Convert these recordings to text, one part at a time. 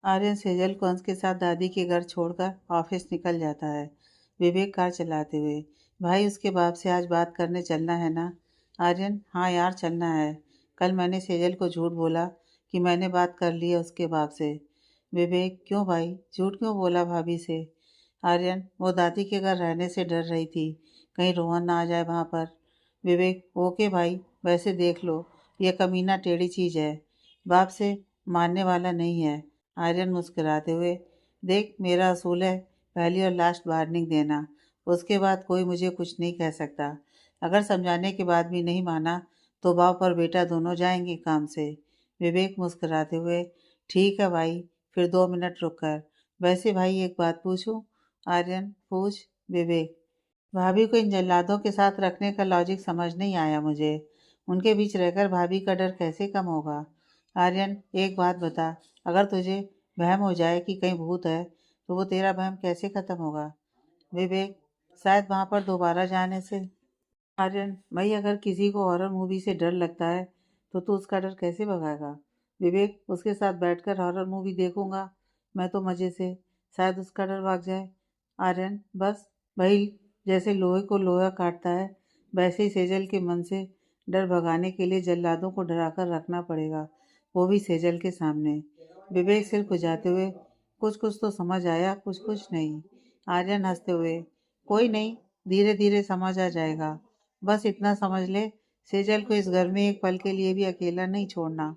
आर्यन सेजल को अंश के साथ दादी के घर छोड़कर ऑफिस निकल जाता है। विवेक कार चलाते हुए, भाई उसके बाप से आज बात करने चलना है ना? आर्यन, हाँ यार चलना है। कल मैंने सेजल को झूठ बोला कि मैंने बात कर ली है उसके बाप से। विवेक, क्यों भाई, झूठ क्यों बोला भाभी से? आर्यन, वो दादी के घर रहने से डर रही थी, कहीं रोहन ना आ जाए वहाँ पर। विवेक, ओके भाई, वैसे देख लो, ये कमीना टेढ़ी चीज है, बाप से मानने वाला नहीं है। आर्यन मुस्कुराते हुए, देख मेरा असूल है, पहली और लास्ट वार्निंग देना, उसके बाद कोई मुझे कुछ नहीं कह सकता। अगर समझाने के बाद भी नहीं माना तो बाप और बेटा दोनों जाएंगे काम से। विवेक मुस्कुराते हुए, ठीक है भाई, फिर 2 मिनट रुक कर। वैसे भाई एक बात पूछूं? आर्यन, पूछ। विवेक, भाभी को इन जल्लादों के साथ रखने का लॉजिक समझ नहीं आया मुझे। उनके बीच रहकर भाभी का डर कैसे कम होगा? आर्यन, एक बात बता, अगर तुझे वहम हो जाए कि कहीं भूत है तो वो तेरा वहम कैसे खत्म होगा? विवेक, शायद वहां पर दोबारा जाने से। आर्यन, भाई अगर किसी को हॉरर मूवी से डर लगता है तो तू उसका डर कैसे भगाएगा? विवेक, उसके साथ बैठकर हॉरर मूवी देखूंगा मैं तो मजे से, शायद उसका डर भाग जाए। आर्यन, बस भाई, जैसे लोहे को लोहा काटता है वैसे ही सेजल के मन से डर भगाने के लिए जल्लादों को डराकर रखना पड़ेगा, वो भी सेजल के सामने। विवेक सिर खुजाते हुए, कुछ कुछ तो समझ आया, कुछ कुछ नहीं। आर्यन हंसते हुए, कोई नहीं, धीरे धीरे समझ आ जाएगा। बस इतना समझ ले, सेजल को इस घर में एक पल के लिए भी अकेला नहीं छोड़ना।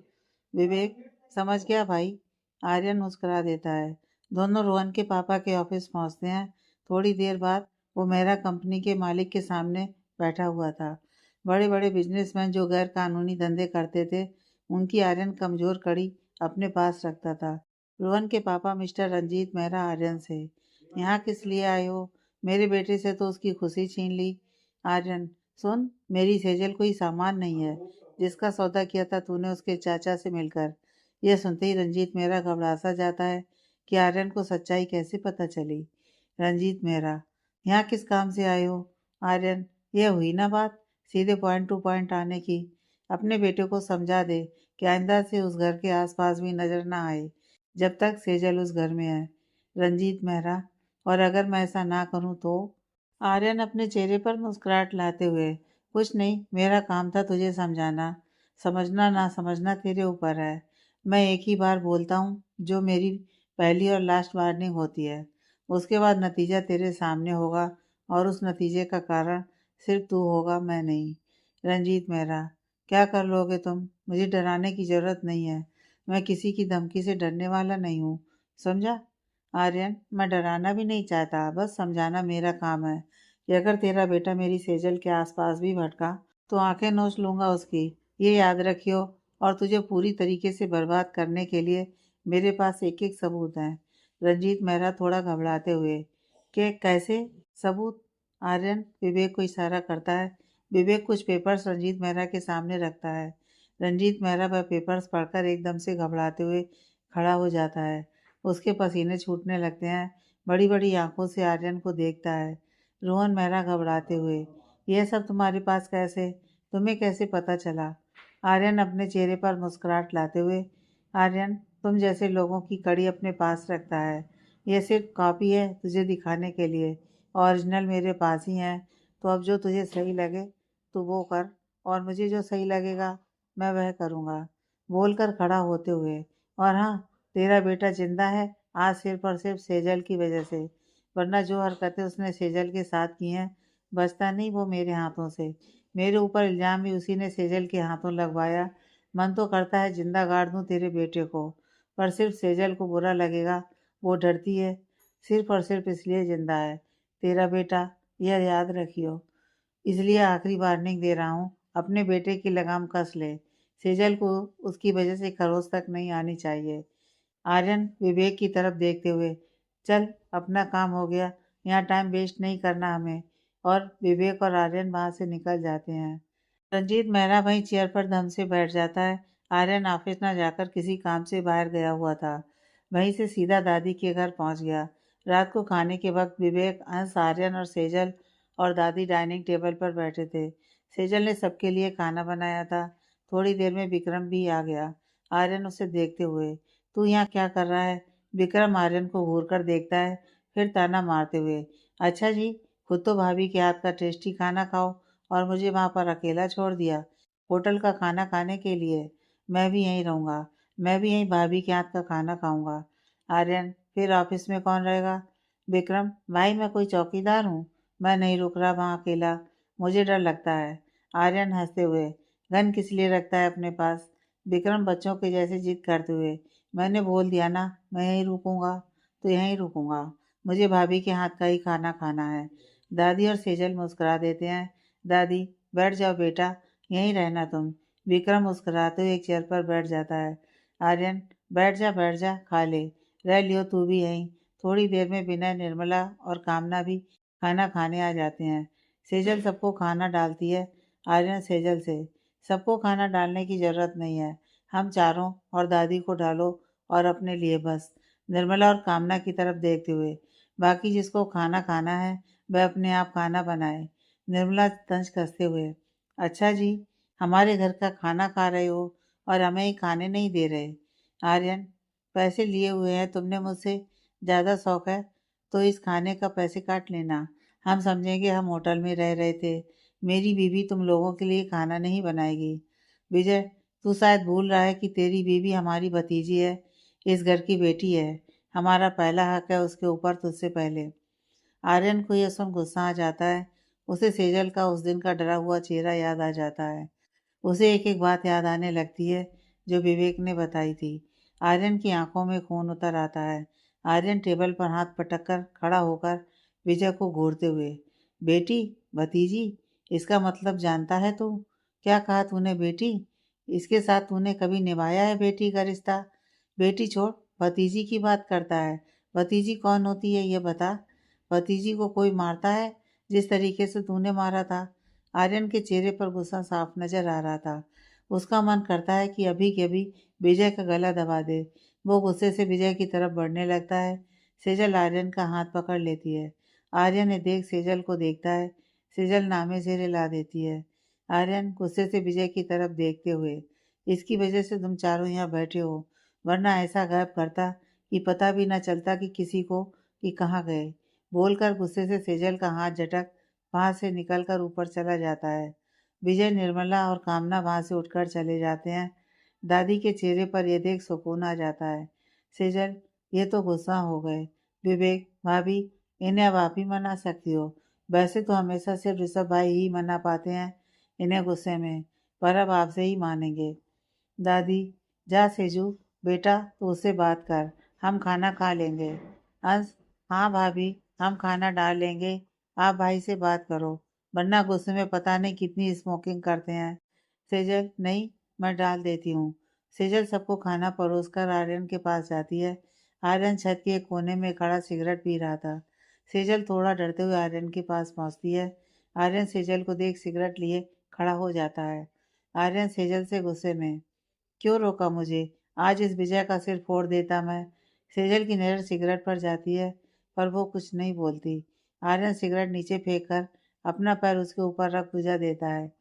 विवेक, समझ गया भाई। आर्यन मुस्कुरा देता है। दोनों रोहन के पापा के ऑफिस पहुंचते हैं। थोड़ी देर बाद वो मेहरा कंपनी के मालिक के सामने बैठा हुआ था। बड़े बड़े बिजनेसमैन जो गैर कानूनी धंधे करते थे, उनकी आर्यन कमजोर कड़ी अपने पास रखता था। रोहन के पापा मिस्टर रंजीत मेहरा आर्यन से, यहाँ किस लिए आए हो? मेरे बेटे से तो उसकी खुशी छीन ली। आर्यन, सुन, मेरी सेजल कोई सामान नहीं है जिसका सौदा किया था तूने उसके चाचा से मिलकर। यह सुनते ही रंजीत मेहरा घबरा सा जाता है कि आर्यन को सच्चाई कैसे पता चली। रंजीत मेहरा, यहाँ किस काम से आए हो? आर्यन, यह हुई ना बात, सीधे पॉइंट टू पॉइंट आने की। अपने बेटे को समझा दे कि आइंदा से उस घर के आसपास भी नजर ना आए जब तक सेजल उस घर में है। रंजीत मेहरा, और अगर मैं ऐसा ना करूं तो? आर्यन अपने चेहरे पर मुस्कुराहट लाते हुए, कुछ नहीं, मेरा काम था तुझे समझाना, समझना ना समझना तेरे ऊपर है। मैं एक ही बार बोलता हूँ, जो मेरी पहली और लास्ट वार्निंग होती है। उसके बाद नतीजा तेरे सामने होगा, और उस नतीजे का कारण सिर्फ तू होगा, मैं नहीं। रंजीत मेहरा, क्या कर लोगे तुम? मुझे डराने की जरूरत नहीं है, मैं किसी की धमकी से डरने वाला नहीं हूँ, समझा? आर्यन, मैं डराना भी नहीं चाहता, बस समझाना मेरा काम है कि अगर तेरा बेटा मेरी सेजल के आसपास भी भटका तो आंखें नोच लूंगा उसकी, ये याद रखियो। और तुझे पूरी तरीके से बर्बाद करने के लिए मेरे पास एक एक सबूत है। रंजीत मेहरा थोड़ा घबराते हुए, कि कैसे सबूत? आर्यन विवेक को इशारा करता है। विवेक कुछ पेपर्स रंजीत मेहरा के सामने रखता है। रंजीत मेहरा वह पेपर्स पढ़कर एकदम से घबराते हुए खड़ा हो जाता है। उसके पसीने छूटने लगते हैं। बड़ी बड़ी आंखों से आर्यन को देखता है। रोहन मेहरा घबराते हुए, यह सब तुम्हारे पास कैसे, तुम्हें कैसे पता चला? आर्यन अपने चेहरे पर मुस्कुराहट लाते हुए, आर्यन, तुम जैसे लोगों की कड़ी अपने पास रखता है, यह सिर्फ कॉपी है तुझे दिखाने के लिए, ओरिजिनल मेरे पास ही है। तो अब जो तुझे सही लगे तो वो कर, और मुझे जो सही लगेगा मैं वह करूँगा। बोलकर खड़ा होते हुए, और हाँ, तेरा बेटा जिंदा है आज सिर्फ और सिर्फ सेजल की वजह से, वरना जो हरकतें उसने सेजल के साथ की हैं, बचता नहीं वो मेरे हाथों से। मेरे ऊपर इल्ज़ाम भी उसी ने सेजल के हाथों लगवाया। मन तो करता है जिंदा गाड़ दूं तेरे बेटे को, पर सिर्फ सेजल को बुरा लगेगा, वो डरती है, सिर्फ और सिर्फ इसलिए जिंदा है। तेरा बेटा, यह याद रखियो, इसलिए आखिरी वार्निंग दे रहा हूँ, अपने बेटे की लगाम कस ले, सेजल को उसकी वजह से खरोच तक नहीं आनी चाहिए। आर्यन विवेक की तरफ देखते हुए, चल, अपना काम हो गया, यहाँ टाइम वेस्ट नहीं करना हमें। और विवेक और आर्यन वहां से निकल जाते हैं। रंजीत मेहरा वहीं चेयर पर दम से बैठ जाता है। आर्यन ऑफिस न जाकर किसी काम से बाहर गया हुआ था, वहीं से सीधा दादी के घर पहुंच गया। रात को खाने के वक्त विवेक, अंश, आर्यन और सेजल और दादी डाइनिंग टेबल पर बैठे थे। सेजल ने सबके लिए खाना बनाया था। थोड़ी देर में विक्रम भी आ गया। आर्यन उसे देखते हुए, तू यहाँ क्या कर रहा है? विक्रम आर्यन को घूर कर देखता है, फिर ताना मारते हुए, अच्छा जी, खुद तो भाभी के हाथ का टेस्टी खाना खाओ और मुझे वहाँ पर अकेला छोड़ दिया होटल का खाना खाने के लिए। मैं भी यहीं रहूँगा, मैं भी यहीं भाभी के हाथ का खाना खाऊंगा। आर्यन, फिर ऑफिस में कौन रहेगा? विक्रम, भाई मैं कोई चौकीदार हूँ? मैं नहीं रुक रहा वहाँ अकेला, मुझे डर लगता है। आर्यन हंसते हुए, गन किस लिए रखता है अपने पास? विक्रम बच्चों के जैसे जिद करते हुए, मैंने बोल दिया ना मैं यहीं रुकूंगा तो यहीं रुकूंगा, मुझे भाभी के हाथ का ही खाना खाना है। दादी और सेजल मुस्कुरा देते हैं। दादी, बैठ जाओ बेटा, यहीं रहना तुम। विक्रम मुस्कुराते हुए एक चेयर पर बैठ जाता है। आर्यन, बैठ जा, खा ले, रह लियो तू भी यहीं। थोड़ी देर में विनय, निर्मला और कामना भी खाना खाने आ जाते हैं। सेजल सबको खाना डालती है। आर्यन सेजल से, सबको खाना डालने की ज़रूरत नहीं है, हम चारों और दादी को डालो और अपने लिए बस। निर्मला और कामना की तरफ देखते हुए, बाकी जिसको खाना खाना है वह अपने आप खाना बनाए। निर्मला तंज कसते हुए, अच्छा जी, हमारे घर का खाना खा रहे हो और हमें ही खाने नहीं दे रहे। आर्यन, पैसे लिए हुए हैं तुमने मुझसे, ज़्यादा शौक है तो इस खाने का पैसे काट लेना, हम समझेंगे हम होटल में रह रहे थे। मेरी बीवी तुम लोगों के लिए खाना नहीं बनाएगी। विजय, तू शायद भूल रहा है कि तेरी बीवी हमारी भतीजी है, इस घर की बेटी है, हमारा पहला हक है उसके ऊपर तुझसे पहले। आर्यन को यह सुन गुस्सा आ जाता है। उसे सेजल का उस दिन का डरा हुआ चेहरा याद आ जाता है। उसे एक एक बात याद आने लगती है जो विवेक ने बताई थी। आर्यन की आंखों में खून उतर आता है। आर्यन टेबल पर हाथ पटक कर खड़ा होकर विजय को घूरते हुए, बेटी, भतीजी, इसका मतलब जानता है तू? क्या कहा तूने बेटी? इसके साथ तूने कभी निभाया है बेटी का रिश्ता? बेटी छोड़, भतीजी की बात करता है। भतीजी कौन होती है ये बता। भतीजी को कोई मारता है जिस तरीके से तूने मारा था? आर्यन के चेहरे पर गुस्सा साफ नजर आ रहा था। उसका मन करता है कि अभी के अभी विजय का गला दबा दे। वो गुस्से से विजय की तरफ बढ़ने लगता है। सेजल आर्यन का हाथ पकड़ लेती है। आर्यन ने देख सेजल को देखता है। सेजल नामे से हिला देती है। आर्यन गुस्से से विजय की तरफ देखते हुए, इसकी वजह से तुम चारों यहाँ बैठे हो, वरना ऐसा गायब करता कि पता भी न चलता कि किसी को कि कहाँ गए। बोलकर गुस्से से सेजल का हाथ झटक वहां से निकलकर ऊपर चला जाता है। विजय, निर्मला और कामना वहां से उठकर चले जाते हैं। दादी के चेहरे पर यह देख सुकून आ जाता है। सेजल, ये तो गुस्सा हो गए। विवेक, भाभी, इन्हें अब आप ही मना सकती हो। वैसे तो हमेशा सिर्फ ऋषभ भाई ही मना पाते हैं इन्हें गुस्से में, पर अब आपसे ही मानेंगे। दादी, जा सेजू, बेटा तू उससे बात कर, हम खाना खा लेंगे। अंश, हाँ भाभी, हम खाना डाल लेंगे, आप भाई से बात करो, वरना गुस्से में पता नहीं कितनी स्मोकिंग करते हैं। सेजल, नहीं, मैं डाल देती हूँ। सेजल सबको खाना परोस कर आर्यन के पास जाती है। आर्यन छत के एक कोने में खड़ा सिगरेट पी रहा था। सेजल थोड़ा डरते हुए आर्यन के पास पहुंचती है। आर्यन सेजल को देख सिगरेट लिए खड़ा हो जाता है। आर्यन सेजल से गुस्से में, क्यों रोका मुझे? आज इस विजय का सिर फोड़ देता मैं। सेजल की नज़र सिगरेट पर जाती है, पर वो कुछ नहीं बोलती। आर्यन सिगरेट नीचे फेंक कर अपना पैर उसके ऊपर रख बुझा देता है।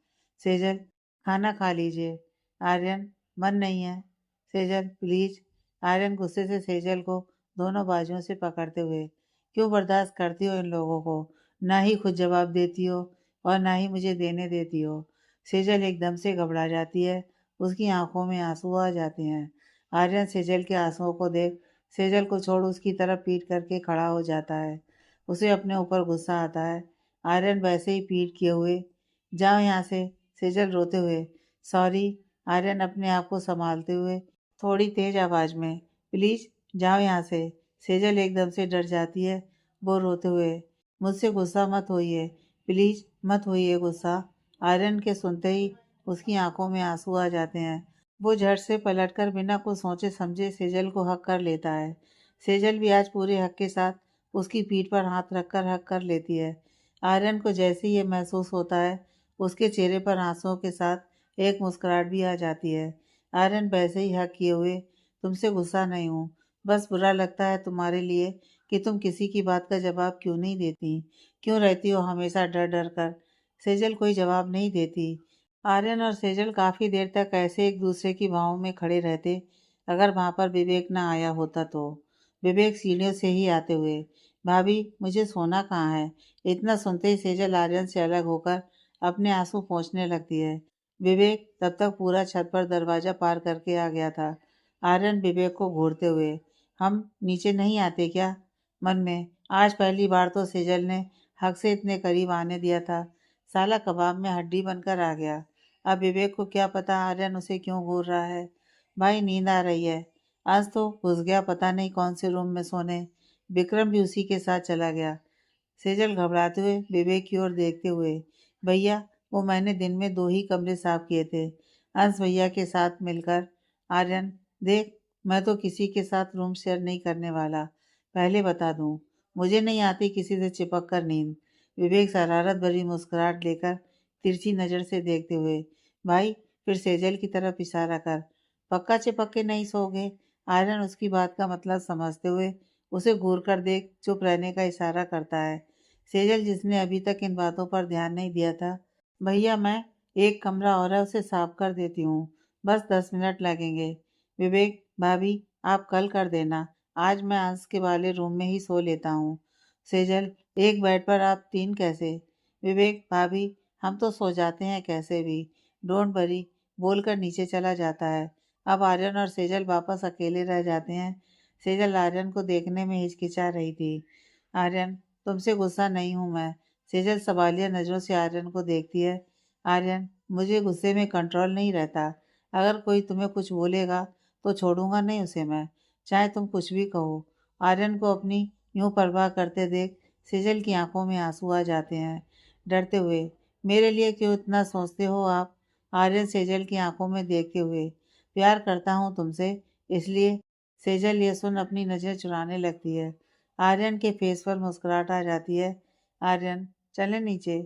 सेजल, खाना खा लीजिए। आर्यन, मन नहीं है। सेजल, प्लीज। आर्यन गुस्से से सेजल को दोनों बाजुओं से पकड़ते हुए, क्यों बर्दाश्त करती हो इन लोगों को? ना ही खुद जवाब देती हो और ना ही मुझे देने देती हो। सेजल एकदम से घबरा जाती है। उसकी आंखों में आंसू आ जाते हैं। आर्यन सेजल के आंसुओं को देख सेजल को छोड़ उसकी तरफ पीट करके खड़ा हो जाता है। उसे अपने ऊपर गुस्सा आता है। आर्यन वैसे ही पीट किए हुए, जाओ यहाँ से। सेजल रोते हुए, सॉरी। आर्यन अपने आप को संभालते हुए थोड़ी तेज आवाज में, प्लीज जाओ यहाँ से। सेजल एकदम से डर जाती है। वो रोते हुए, मुझसे गुस्सा मत होइए, प्लीज मत होइए गुस्सा। आर्यन के सुनते ही उसकी आंखों में आंसू आ जाते हैं। वो झट से पलटकर बिना कुछ सोचे समझे सेजल को हक कर लेता है। सेजल भी आज पूरे हक के साथ उसकी पीठ पर हाथ रखकर हक कर लेती है। आर्यन को जैसे ही ये महसूस होता है, उसके चेहरे पर आंसुओं के साथ एक मुस्कुराहट भी आ जाती है। आर्यन वैसे ही हक किए हुए, तुमसे गुस्सा नहीं हूँ, बस बुरा लगता है तुम्हारे लिए कि तुम किसी की बात का जवाब क्यों नहीं देती, क्यों रहती हो हमेशा डर डर कर। सेजल कोई जवाब नहीं देती। आर्यन और सेजल काफी देर तक ऐसे एक दूसरे की बाहों में खड़े रहते। अगर वहां पर विवेक न आया होता तो विवेक सीढ़ियों से ही आते हुए। भाभी, मुझे सोना कहाँ है? इतना सुनते ही सेजल आर्यन से अलग होकर अपने आंसू पोंछने लगती है। विवेक तब तक पूरा छत पर दरवाजा पार करके आ गया था। आर्यन विवेक को घूरते हुए, हम नीचे नहीं आते क्या? मन में, आज पहली बार तो सेजल ने हक से इतने करीब आने दिया था। साला कबाब में हड्डी बनकर आ गया। अब विवेक को क्या पता आर्यन उसे क्यों घूर रहा है। भाई, नींद आ रही है। आज तो घुस गया पता नहीं कौन से रूम में सोने। विक्रम भी उसी के साथ चला गया। सेजल घबराते हुए विवेक की ओर देखते हुए, भैया, वो मैंने दिन में 2 ही कमरे साफ किए थे, अंश भैया के साथ मिलकर। आर्यन, देख, मैं तो किसी के साथ रूम शेयर नहीं करने वाला, पहले बता दूं। मुझे नहीं आती किसी से चिपक कर नींद। विवेक शरारत भरी मुस्कुराहट लेकर तिरछी नजर से देखते हुए, भाई, फिर सेजल की तरफ इशारा कर। पक्का चिपक के नहीं सोओगे? आर्यन उसकी बात का मतलब समझते हुए उसे घूर कर देख चुप रहने का इशारा करता है। सेजल, जिसने अभी तक इन बातों पर ध्यान नहीं दिया था, भैया, मैं एक कमरा और है, उसे साफ कर देती हूँ, बस 10 मिनट लगेंगे। विवेक, भाभी, आप कल कर देना, आज मैं अंश के वाले रूम में ही सो लेता हूँ। सेजल, एक बेड पर आप 3 कैसे? विवेक, भाभी, हम तो सो जाते हैं कैसे भी, डोंट वरी, बोलकर नीचे चला जाता है। अब आर्यन और सेजल वापस अकेले रह जाते हैं। सेजल आर्यन को देखने में हिचकिचा रही थी। आर्यन, तुमसे गुस्सा नहीं हूं मैं। सेजल सवालिया नजरों से आर्यन को देखती है। आर्यन, मुझे गुस्से में कंट्रोल नहीं रहता। अगर कोई तुम्हें कुछ बोलेगा तो छोड़ूंगा नहीं उसे मैं, चाहे तुम कुछ भी कहो। आर्यन को अपनी यूं परवाह करते देख सेजल की आंखों में आंसू आ जाते हैं। डरते हुए, मेरे लिए क्यों इतना सोचते हो आप? आर्यन सेजल की आंखों में देखते हुए, प्यार करता हूँ तुमसे, इसलिए। सेजल ये सुन अपनी नज़र चुराने लगती है। आर्यन के फेस पर मुस्कुराहट आ जाती है। आर्यन, चले नीचे,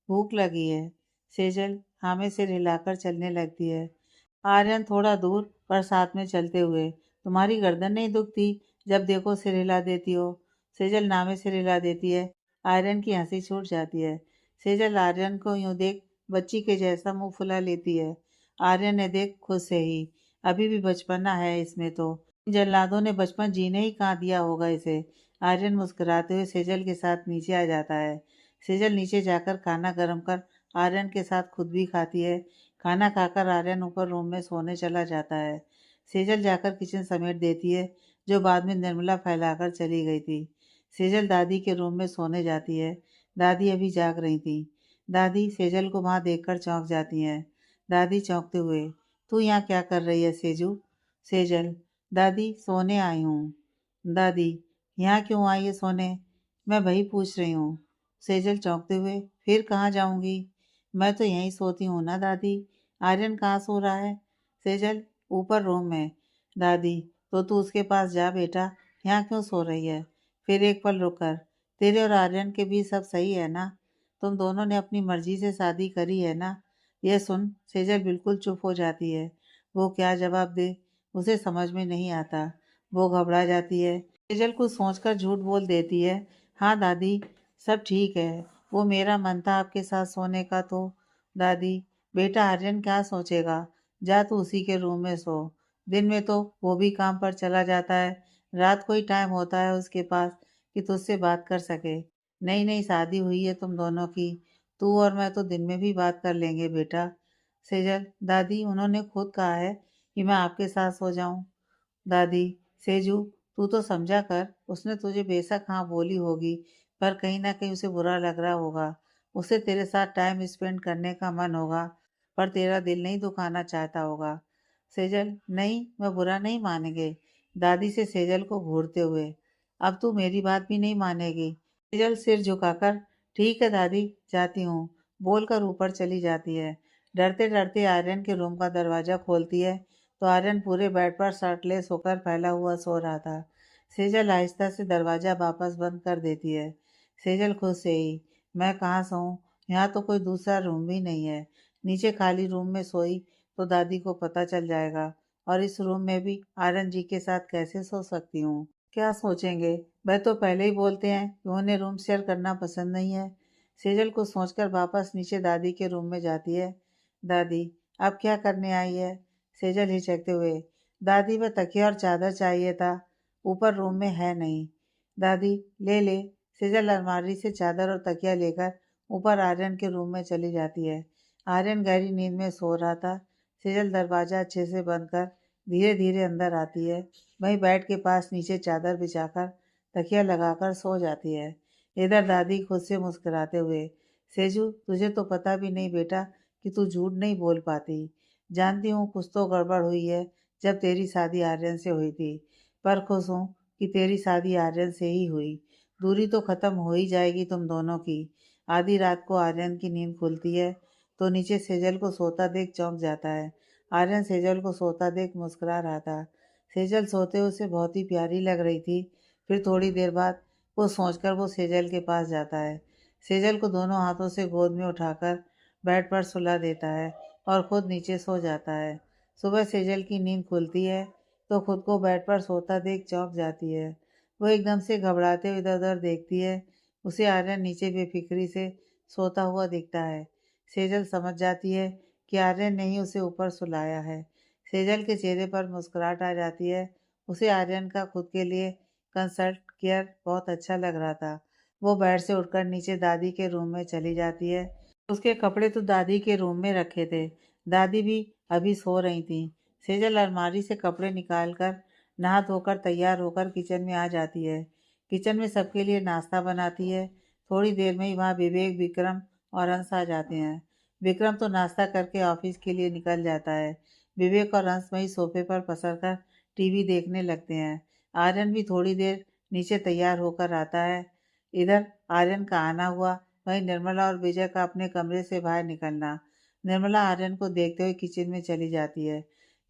भूख लगी है। सेजल हामे सिर हिलाकर चलने लगती है। आर्यन थोड़ा दूर पर साथ में चलते हुए, तुम्हारी गर्दन नहीं दुखती? जब देखो सिर हिला देती हो। सेजल नामे सिर हिला देती है। आर्यन की हंसी छूट जाती है। सेजल आर्यन को यूं देख बच्ची के जैसा मुंह फुला लेती है। आर्यन ने देख खुद से ही, अभी भी बचपना है इसमें तो। जल्लादों ने बचपन जीने ही कहाँ दिया होगा इसे। आर्यन मुस्कुराते हुए सेजल के साथ नीचे आ जाता है। सेजल नीचे जाकर खाना गर्म कर आर्यन के साथ खुद भी खाती है। खाना खाकर आर्यन ऊपर रूम में सोने चला जाता है। सेजल जाकर किचन समेट देती है, जो बाद में निर्मला फैलाकर चली गई थी। सेजल दादी के रूम में सोने जाती है। दादी अभी जाग रही थी। दादी सेजल को वहां देखकर चौंक जाती हैं। दादी चौंकते हुए, तू यहाँ क्या कर रही है सेजू? सेजल, दादी, सोने आई हूँ। दादी, यहाँ क्यों आई है सोने? मैं वही पूछ रही हूँ। सेजल चौंकते हुए, फिर कहाँ जाऊंगी? मैं तो यहीं सोती हूँ ना दादी। आर्यन कहाँ सो रहा है? सेजल, ऊपर रूम में। दादी, तो तू उसके पास जा बेटा, यहाँ क्यों सो रही है? फिर एक पल रुककर, तेरे और आर्यन के बीच सब सही है ना? तुम दोनों ने अपनी मर्जी से शादी करी है ना? यह सुन सेजल बिल्कुल चुप हो जाती है। वो क्या जवाब दे, उसे समझ में नहीं आता। वो घबरा जाती है। सेजल कुछ सोचकर झूठ बोल देती है। हाँ दादी, सब ठीक है, वो मेरा मन था आपके साथ सोने का तो। दादी, बेटा आर्यन क्या सोचेगा, जा तू उसी के रूम में सो। दिन में तो वो भी काम पर चला जाता है, रात को ही टाइम होता है उसके पास कि तुझसे बात कर सके। नई नई शादी हुई है तुम दोनों की, तू और मैं तो दिन में भी बात कर लेंगे बेटा। सेजल, दादी, उन्होंने खुद कहा है कि मैं आपके साथ सो जाऊं। दादी, सेजू, तू तो समझा कर, उसने तुझे बेशक हाँ बोली होगी, पर कहीं ना कहीं उसे बुरा लग रहा होगा। उसे तेरे साथ टाइम स्पेंड करने का मन होगा, पर तेरा दिल नहीं दुखाना चाहता होगा। सेजल, नहीं, मैं बुरा नहीं मानेंगे। दादी से सेजल को घूरते हुए, अब तू मेरी बात भी नहीं मानेगी। सेजल सिर झुकाकर, ठीक है दादी, जाती हूँ, बोलकर ऊपर चली जाती है। डरते डरते आर्यन के रूम का दरवाजा खोलती है तो आर्यन पूरे बेड पर शर्टलेस होकर फैला हुआ सो रहा था। सेजल आहिस्ता से दरवाजा वापस बंद कर देती है। सेजल खुद से ही, मैं कहाँ सोऊं, यहाँ तो कोई दूसरा रूम भी नहीं है। नीचे खाली रूम में सोई तो दादी को पता चल जाएगा, और इस रूम में भी आर्यन जी के साथ कैसे सो सकती हूँ? क्या सोचेंगे? वह तो पहले ही बोलते हैं कि उन्हें रूम शेयर करना पसंद नहीं है। सेजल को सोचकर वापस नीचे दादी के रूम में जाती है। दादी, अब क्या करने आई है? सेजल हिचकते हुए, दादी, वह तकिया और चादर चाहिए था, ऊपर रूम में है नहीं। दादी, ले ले। सेजल अलमारी से चादर और तकिया लेकर ऊपर आर्यन के रूम में चली जाती है। आर्यन गहरी नींद में सो रहा था। सेजल दरवाज़ा अच्छे से बंद कर धीरे धीरे अंदर आती है। वहीं बेड के पास नीचे चादर बिछाकर तकिया लगाकर सो जाती है। इधर दादी खुद से मुस्कुराते हुए, सेजू, तुझे तो पता भी नहीं बेटा कि तू झूठ नहीं बोल पाती। जानती हूँ कुछ तो गड़बड़ हुई है जब तेरी शादी आर्यन से हुई थी, पर खुश हूँ कि तेरी शादी आर्यन से ही हुई। दूरी तो ख़त्म हो ही जाएगी तुम दोनों की। आधी रात को आर्यन की नींद खुलती है तो नीचे सेजल को सोता देख चौंक जाता है। आर्यन सेजल को सोता देख मुस्कुरा रहा था। सेजल सोते उसे बहुत ही प्यारी लग रही थी। फिर थोड़ी देर बाद वो सोचकर वो सेजल के पास जाता है। सेजल को दोनों हाथों से गोद में उठाकर बेड पर सुला देता है और खुद नीचे सो जाता है। सुबह सेजल की नींद खुलती है तो खुद को बेड पर सोता देख चौंक जाती है। वो एकदम से घबराते हुए इधर उधर देखती है। उसे आर्यन नीचे बेफिक्री से सोता हुआ दिखता है। सेजल समझ जाती है कि आर्यन ने ही उसे ऊपर सुलाया है। सेजल के चेहरे पर मुस्कुराहट आ जाती है। उसे आर्यन का खुद के लिए कंसल्ट केयर बहुत अच्छा लग रहा था। वो बेड से उठकर नीचे दादी के रूम में चली जाती है। उसके कपड़े तो दादी के रूम में रखे थे। दादी भी अभी सो रही थी। सेजल अलमारी से कपड़े निकालकर नहा धोकर तैयार होकर किचन में आ जाती है। किचन में सबके लिए नाश्ता बनाती है। थोड़ी देर में ही वहाँ विवेक, विक्रम और अंश आ जाते हैं। विक्रम तो नाश्ता करके ऑफिस के लिए निकल जाता है। विवेक और अंश वहीं सोफे पर पसरकर टीवी देखने लगते हैं। आर्यन भी थोड़ी देर नीचे तैयार होकर आता है। इधर आर्यन का आना हुआ, वहीं निर्मला और विजय का अपने कमरे से बाहर निकलना। निर्मला आर्यन को देखते हुए किचन में चली जाती है।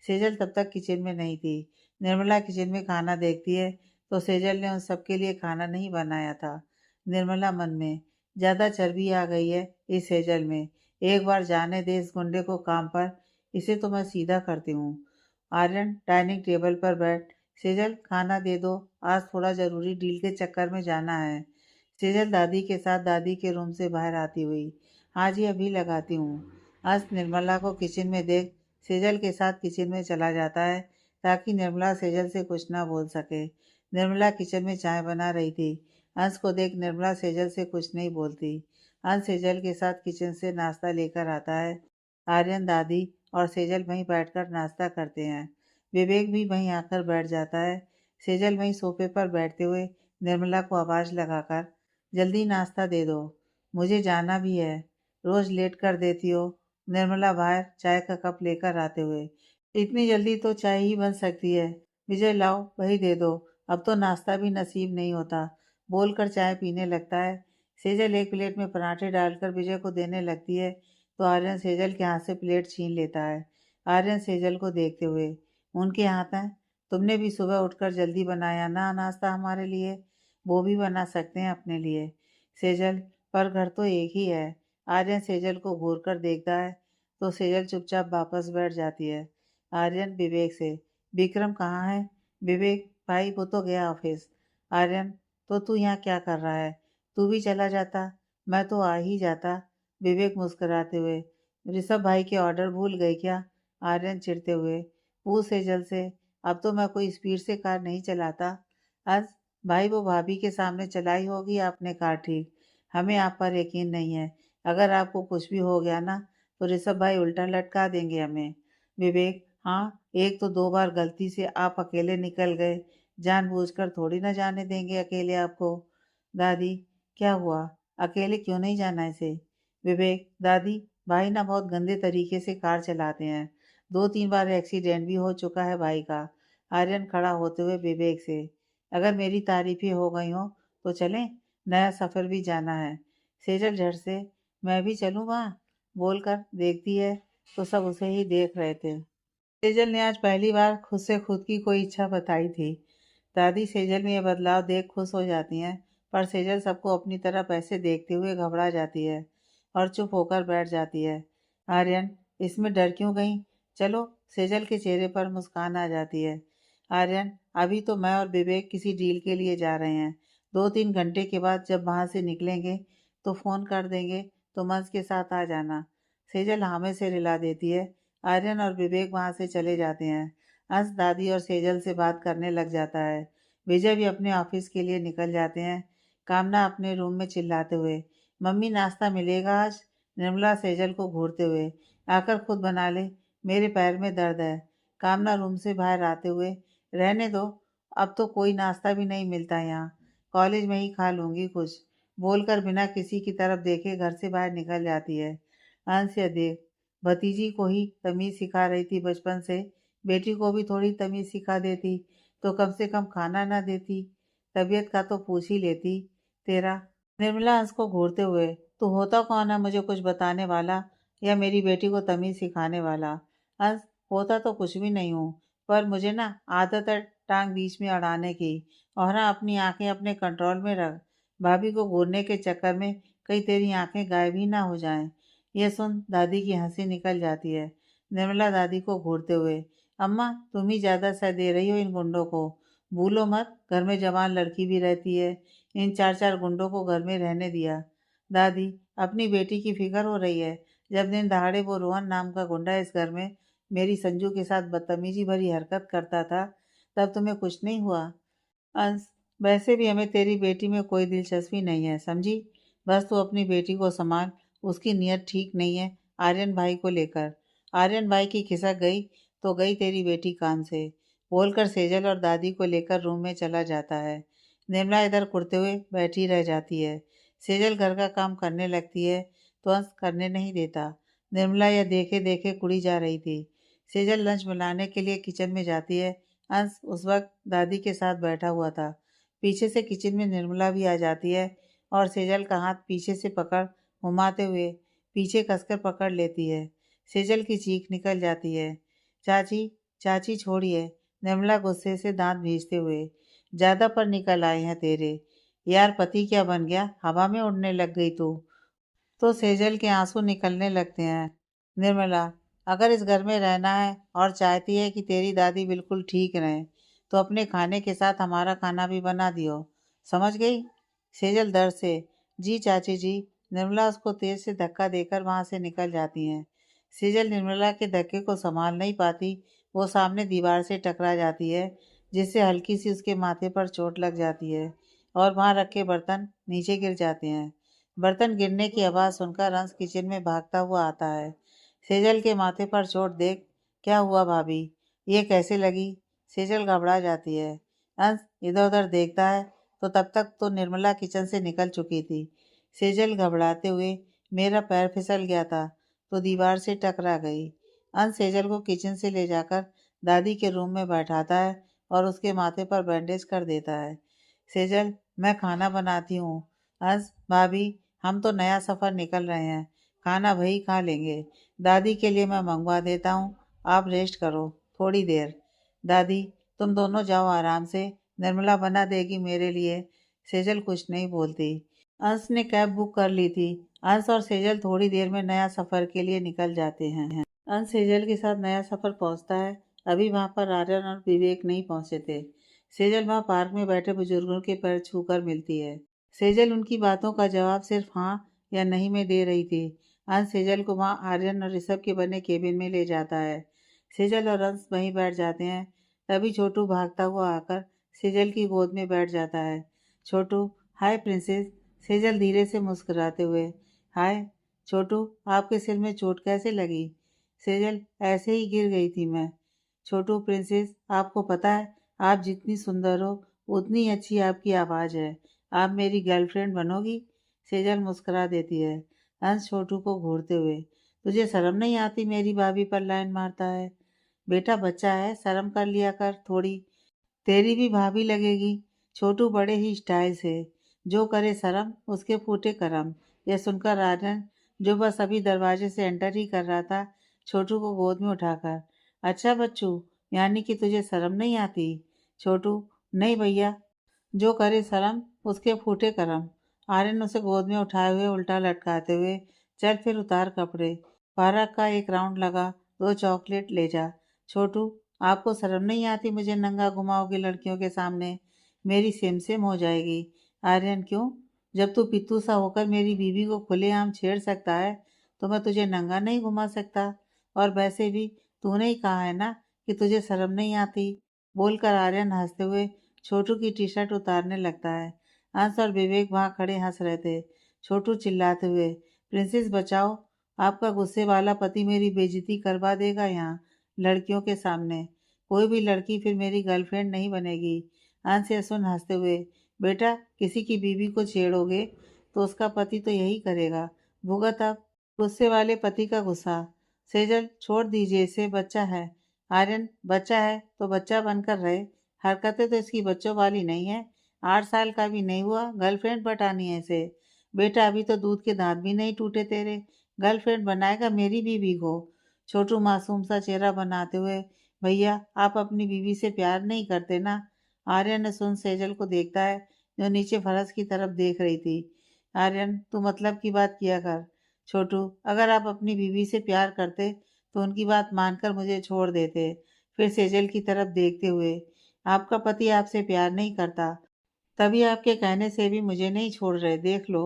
सेजल तब तक किचन में नहीं थी। निर्मला किचन में खाना देखती है तो सेजल ने उन सबके लिए खाना नहीं बनाया था। निर्मला मन में, ज़्यादा चर्बी आ गई है इस सेजल में। एक बार जाने दे इस गुंडे को काम पर, इसे तो मैं सीधा करती हूँ। आर्यन डाइनिंग टेबल पर बैठ, सेजल खाना दे दो, आज थोड़ा ज़रूरी डील के चक्कर में जाना है। सेजल दादी के साथ दादी के रूम से बाहर आती हुई, हाँ जी अभी लगाती हूँ। आज निर्मला को किचन में देख सेजल के साथ किचन में चला जाता है ताकि निर्मला सेजल से कुछ ना बोल सके। निर्मला किचन में चाय बना रही थी। अंश को देख निर्मला सेजल से कुछ नहीं बोलती। अंश सेजल के साथ किचन से नाश्ता लेकर आता है। आर्यन, दादी और सेजल वहीं बैठकर नाश्ता करते हैं। विवेक भी वहीं आकर बैठ जाता है। सेजल वहीं सोफे पर बैठते हुए निर्मला को आवाज़ लगाकर, जल्दी नाश्ता दे दो, मुझे जाना भी है, रोज़ लेट कर देती हो। निर्मला बाहर चाय का कप लेकर आते हुए, इतनी जल्दी तो चाय ही बन सकती है, विजय लाओ वही दे दो, अब तो नाश्ता भी नसीब नहीं होता, बोलकर चाय पीने लगता है। सेजल एक प्लेट में पराठे डालकर विजय को देने लगती है तो आर्यन सेजल के हाथ से प्लेट छीन लेता है। आर्यन सेजल को देखते हुए, उनके हाथ हैं, तुमने भी सुबह उठकर जल्दी बनाया ना नाश्ता हमारे लिए, वो भी बना सकते हैं अपने लिए। सेजल, पर घर तो एक ही है। आर्यन सेजल को घूर कर देखता है तो सेजल चुपचाप वापस बैठ जाती है। आर्यन विवेक से, विक्रम कहाँ है? विवेक, भाई वो तो गया ऑफिस। आर्यन, तो तू यहाँ क्या कर रहा है? तू भी चला जाता, मैं तो आ ही जाता। विवेक मुस्कुराते हुए, ऋषभ भाई के ऑर्डर भूल गए क्या? आर्यन चिढ़ते हुए, पूछ सेजल से, अब तो मैं कोई स्पीड से कार नहीं चलाता। आज भाई वो भाभी के सामने चलाई होगी आपने कार ठीक, हमें आप पर यकीन नहीं है। अगर आपको कुछ भी हो गया ना तो ऋषभ भाई उल्टा लटका देंगे हमें। विवेक, हाँ, एक तो 2 बार गलती से आप अकेले निकल गए, जानबूझकर थोड़ी ना जाने देंगे अकेले आपको। दादी, क्या हुआ, अकेले क्यों नहीं जाना इसे? विवेक, दादी, भाई ना बहुत गंदे तरीके से कार चलाते हैं, 2-3 बार एक्सीडेंट भी हो चुका है भाई का। आर्यन खड़ा होते हुए विवेक से, अगर मेरी तारीफें हो गई हो तो चलें, नया सफ़र भी जाना है। सेजल झट से, मैं भी चलूँ वहाँ, बोलकर देखती है तो सब उसे ही देख रहे थे। सेजल ने आज पहली बार खुद से खुद की कोई इच्छा बताई थी। दादी सेजल में यह बदलाव देख खुश हो जाती हैं, पर सेजल सबको अपनी तरफ ऐसे देखते हुए घबरा जाती है और चुप होकर बैठ जाती है। आर्यन, इसमें डर क्यों गई? चलो, सेजल के चेहरे पर मुस्कान आ जाती है। आर्यन, अभी तो मैं और विवेक किसी डील के लिए जा रहे हैं, 2-3 घंटे के बाद जब वहाँ से निकलेंगे तो फ़ोन कर देंगे, तुम अंश के साथ आ जाना। सेजल हाँ में से रिला देती है। आर्यन और विवेक वहाँ से चले जाते हैं। अंश दादी और सेजल से बात करने लग जाता है। विजय भी अपने ऑफिस के लिए निकल जाते हैं। कामना अपने रूम में चिल्लाते हुए, मम्मी नाश्ता मिलेगा आज? निर्मला सेजल को घूरते हुए, आकर खुद बना ले, मेरे पैर में दर्द है। कामना रूम से बाहर आते हुए, रहने दो, अब तो कोई नाश्ता भी नहीं मिलता यहाँ, कॉलेज में ही खा लूंगी कुछ, बोलकर बिना किसी की तरफ देखे घर से बाहर निकल जाती है। अंश या देख, भतीजी को ही तमीज सिखा रही थी बचपन से, बेटी को भी थोड़ी तमीज सिखा देती तो कम से कम खाना ना देती, तबीयत का तो पूछ ही लेती। तेरा निर्मला अंश को घूरते हुए, तू होता कौन है मुझे कुछ बताने वाला या मेरी बेटी को तमीज सिखाने वाला? अंश, होता तो कुछ भी नहीं हूँ, पर मुझे ना आदत है टांग बीच में अड़ाने की। और हाँ, अपनी आंखें अपने कंट्रोल में रख, भाभी को घूरने के चक्कर में कहीं तेरी आंखें गायब ही ना हो जाएं। यह सुन दादी की हंसी निकल जाती है। निर्मला दादी को घूरते हुए, अम्मा तुम ही ज्यादा सह दे रही हो इन गुंडों को, भूलो मत घर में जवान लड़की भी रहती है, इन चार चार गुंडों को घर में रहने दिया। दादी, अपनी बेटी की फिक्र हो रही है, जब दिन दहाड़े वो रोहन नाम का गुंडा इस घर में मेरी संजू के साथ बदतमीजी भरी हरकत करता था, तब तुम्हें कुछ नहीं हुआ? अंश, वैसे भी हमें तेरी बेटी में कोई दिलचस्पी नहीं है, समझी? बस तू अपनी बेटी को संभाल, उसकी नीयत ठीक नहीं है आर्यन भाई को लेकर। आर्यन भाई की खिसक गई तो गई तेरी बेटी कान से, बोलकर सेजल और दादी को लेकर रूम में चला जाता है। निर्मला इधर कुड़ते हुए बैठी रह जाती है। सेजल घर का काम करने लगती है तो अंश करने नहीं देता। निर्मला यह देखे देखे कुड़ी जा रही थी। सेजल लंच बनाने के लिए किचन में जाती है। अंश उस वक्त दादी के साथ बैठा हुआ था। पीछे से किचन में निर्मला भी आ जाती है और सेजल का हाथ पीछे से पकड़ घुमाते हुए पीछे कसकर पकड़ लेती है। सेजल की चीख निकल जाती है। चाची, चाची छोड़िए, निर्मला गुस्से से दांत भींचते हुए, ज्यादा पर निकल आए हैं तेरे। यार पति क्या बन गया, हवा में उड़ने लग गई तू। तो सेजल के आंसू निकलने लगते हैं। निर्मला, अगर इस घर में रहना है और चाहती है कि तेरी दादी बिल्कुल ठीक रहे, तो अपने खाने के साथ हमारा खाना भी बना दियो, समझ गई? सेजल दर्द से, जी चाची जी। निर्मला उसको तेज से धक्का देकर वहां से निकल जाती हैं। सेजल निर्मला के धक्के को संभाल नहीं पाती, वो सामने दीवार से टकरा जाती है, जिससे हल्की सी उसके माथे पर चोट लग जाती है और वहां रखे बर्तन नीचे गिर जाते हैं। बर्तन गिरने की आवाज़ सुनकर अंश किचन में भागता हुआ आता है। सेजल के माथे पर चोट देख, क्या हुआ भाभी, ये कैसे लगी? सेजल घबरा जाती है। अंश इधर उधर देखता है तो तब तक तो निर्मला किचन से निकल चुकी थी। सेजल घबराते हुए, मेरा पैर फिसल गया था तो दीवार से टकरा गई। अंश सेजल को किचन से ले जाकर दादी के रूम में बैठाता है और उसके माथे पर बैंडेज कर देता है। सेजल, मैं खाना बनाती हूँ। अंश, भाभी, हम तो नया सफ़र निकल रहे हैं, खाना वही खा लेंगे, दादी के लिए मैं मंगवा देता हूँ, आप रेस्ट करो थोड़ी देर। दादी, तुम दोनों जाओ आराम से, निर्मला बना देगी मेरे लिए। सेजल कुछ नहीं बोलती। अंश ने कैब बुक कर ली थी। अंश और सेजल थोड़ी देर में नया सफ़र के लिए निकल जाते हैं। अंश सेजल के साथ नया सफ़र पहुंचता है। अभी वहां पर आर्यन और विवेक नहीं पहुंचे थे। सेजल वहां पार्क में बैठे बुजुर्गों के पैर छूकर मिलती है। सेजल उनकी बातों का जवाब सिर्फ हाँ या नहीं में दे रही थी। अंश सेजल को वहाँ आर्यन और ऋषभ के बने केबिन में ले जाता है। सेजल और अंश वहीं बैठ जाते हैं। तभी छोटू भागता हुआ आकर सेजल की गोद में बैठ जाता है। छोटू, हाय प्रिंसेस। सेजल धीरे से मुस्कुराते हुए, हाय छोटू, आपके सिर में चोट कैसे लगी? सेजल, ऐसे ही गिर गई थी मैं। छोटू, प्रिंसेस, आपको पता है आप जितनी सुंदर हो उतनी अच्छी आपकी आवाज़ है, आप मेरी गर्लफ्रेंड बनोगी? सेजल मुस्कुरा देती है। अंश छोटू को घूरते हुए, तुझे शर्म नहीं आती मेरी भाभी पर लाइन मारता है? बेटा बच्चा है, शर्म कर लिया कर थोड़ी, तेरी भी भाभी लगेगी। छोटू बड़े ही स्टाइल से, जो करे शर्म उसके फूटे करम। यह सुनकर आर्यन, जो बस अभी दरवाजे से एंटर ही कर रहा था, छोटू को गोद में उठाकर, अच्छा बच्चू, यानी कि तुझे शर्म नहीं आती? छोटू, नहीं भैया, जो करे शर्म उसके फूटे करम। आर्यन उसे गोद में उठाए हुए उल्टा लटकाते हुए, चल फिर उतार कपड़े, पार्क का एक राउंड लगा, 2 चॉकलेट ले जा। छोटू, आपको शर्म नहीं आती मुझे नंगा घुमाओगे लड़कियों के सामने, मेरी सेम सेम हो जाएगी। आर्यन, क्यों? जब तू पित्तू सा होकर मेरी बीवी को खुलेआम छेड़ सकता है तो मैं तुझे नंगा नहीं घुमा सकता? और वैसे भी तूने ही कहा है ना कि तुझे शर्म नहीं आती, बोलकर आर्यन हंसते हुए छोटू की टी शर्ट उतारने लगता है। अंश और विवेक वहाँ खड़े हंस रहे थे। छोटू चिल्लाते हुए, प्रिंसेस बचाओ, आपका गुस्से वाला पति मेरी बेइज्जती करवा देगा यहाँ लड़कियों के सामने। कोई भी लड़की फिर मेरी गर्लफ्रेंड नहीं बनेगी। अंश यह सुन हंसते हुए, बेटा किसी की बीवी को छेड़ोगे तो उसका पति तो यही करेगा, भुगत अब गुस्से वाले पति का गुस्सा। सेजल छोड़ दीजिए इसे, बच्चा है। आर्यन बच्चा है तो बच्चा बनकर रहे, हरकतें तो इसकी बच्चों वाली नहीं है। 8 साल का भी नहीं हुआ, गर्लफ्रेंड पटानी है इसे। बेटा अभी तो दूध के दांत भी नहीं टूटे तेरे, गर्लफ्रेंड बनाएगा मेरी बीवी को। छोटू मासूम सा चेहरा बनाते हुए, भैया आप अपनी बीवी से प्यार नहीं करते ना। आर्यन ने सुन सेजल को देखता है जो नीचे फरस की तरफ देख रही थी। आर्यन तू मतलब की बात किया कर। छोटू अगर आप अपनी बीवी से प्यार करते तो उनकी बात मानकर मुझे छोड़ देते। फिर सेजल की तरफ देखते हुए, आपका पति आपसे प्यार नहीं करता, तभी आपके कहने से भी मुझे नहीं छोड़ रहे, देख लो।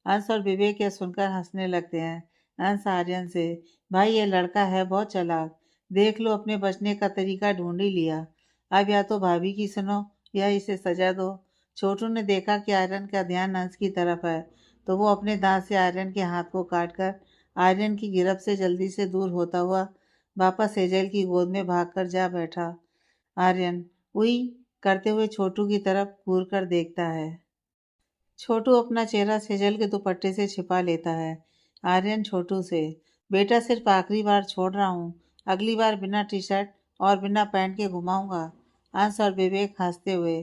अंश और विवेक यह सुनकर हंसने लगते हैं। अंश आर्यन से, भाई ये लड़का है बहुत चालाक, देख लो अपने बचने का तरीका ढूंढ ही लिया। अब या तो भाभी की सुनो या इसे सजा दो। छोटू ने देखा कि आर्यन का ध्यान अंश की तरफ है तो वो अपने दांत से आर्यन के हाथ को काटकर आर्यन की गिरफ्त से जल्दी से दूर होता हुआ वापस सेजल की गोद में भागकर जा बैठा। आर्यन उई करते हुए छोटू की तरफ घूर कर देखता है। छोटू अपना चेहरा सेजल के दुपट्टे से छिपा लेता है। आर्यन छोटू से, बेटा सिर्फ आखिरी बार छोड़ रहा हूँ, अगली बार बिना टी शर्ट और बिना पैंट के घुमाऊंगा। अंश और विवेक हंसते हुए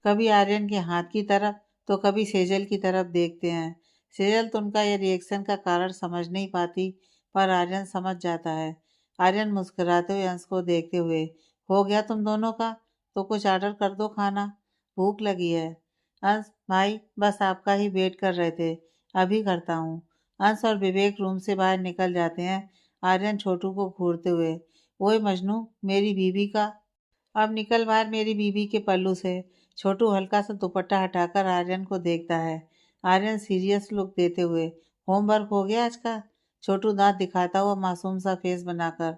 कभी आर्यन के हाथ की तरफ तो कभी सेजल की तरफ देखते हैं। सेजल तो उनका यह रिएक्शन का कारण समझ नहीं पाती, पर आर्यन समझ जाता है। आर्यन मुस्कुराते हुए अंश को देखते हुए, हो गया तुम दोनों का, तो कुछ ऑर्डर कर दो, खाना भूख लगी है। अंश भाई बस आपका ही वेट कर रहे थे, अभी करता हूँ। अंश और विवेक रूम से बाहर निकल जाते हैं। आर्यन छोटू को घूरते हुए, ओए मजनू मेरी बीवी का, अब निकल बाहर मेरी बीवी के पल्लू से। छोटू हल्का सा दुपट्टा हटाकर आर्यन को देखता है। आर्यन सीरियस लुक देते हुए, होमवर्क हो गया आज का? छोटू दांत दिखाता हुआ मासूम सा फेस बनाकर,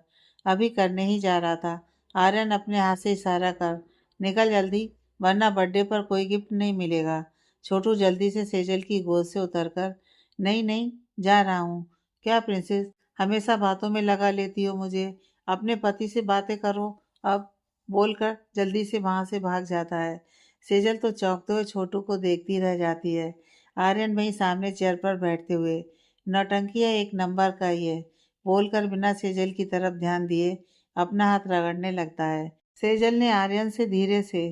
अभी करने ही जा रहा था। आर्यन अपने हाथ से इशारा कर, निकल जल्दी वरना बर्थडे पर कोई गिफ्ट नहीं मिलेगा। छोटू जल्दी से सेजल की गोद से उतरकर, नहीं नहीं जा रहा हूँ। क्या प्रिंसेस हमेशा बातों में लगा लेती हो मुझे, अपने पति से बातें करो अब, बोलकर जल्दी से वहां से भाग जाता है। सेजल तो चौंकते हुए छोटू को देखती रह जाती है। आर्यन वहीं सामने चेयर पर बैठते हुए, नौटंकी है एक नंबर का ही है, बोलकर बिना सेजल की तरफ ध्यान दिए अपना हाथ रगड़ने लगता है। सेजल ने आर्यन से धीरे से,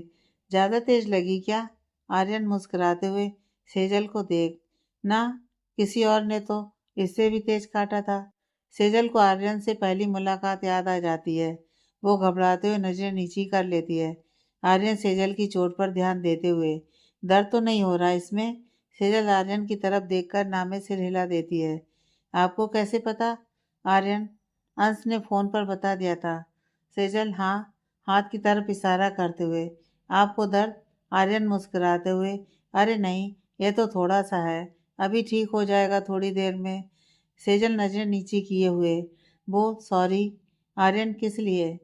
ज्यादा तेज लगी क्या? आर्यन मुस्कुराते हुए, सेजल को देख ना, किसी और ने तो इससे भी तेज काटा था। सेजल को आर्यन से पहली मुलाकात याद आ जाती है। वो घबराते हुए नजरें नीची कर लेती है। आर्यन सेजल की चोट पर ध्यान देते हुए, दर्द तो नहीं हो रहा इसमें? सेजल आर्यन की तरफ देखकर नामे सिर हिला देती है। आपको कैसे पता? आर्यन, अंश ने फोन पर बता दिया था। सेजल, हाँ, हाथ की तरफ इशारा करते हुए, आपको दर्द? आर्यन मुस्कुराते हुए, अरे नहीं, यह तो थोड़ा सा है, अभी ठीक हो जाएगा थोड़ी देर में। सेजल नजरें नीची किए हुए, वो सॉरी। आर्यन, किस लिए?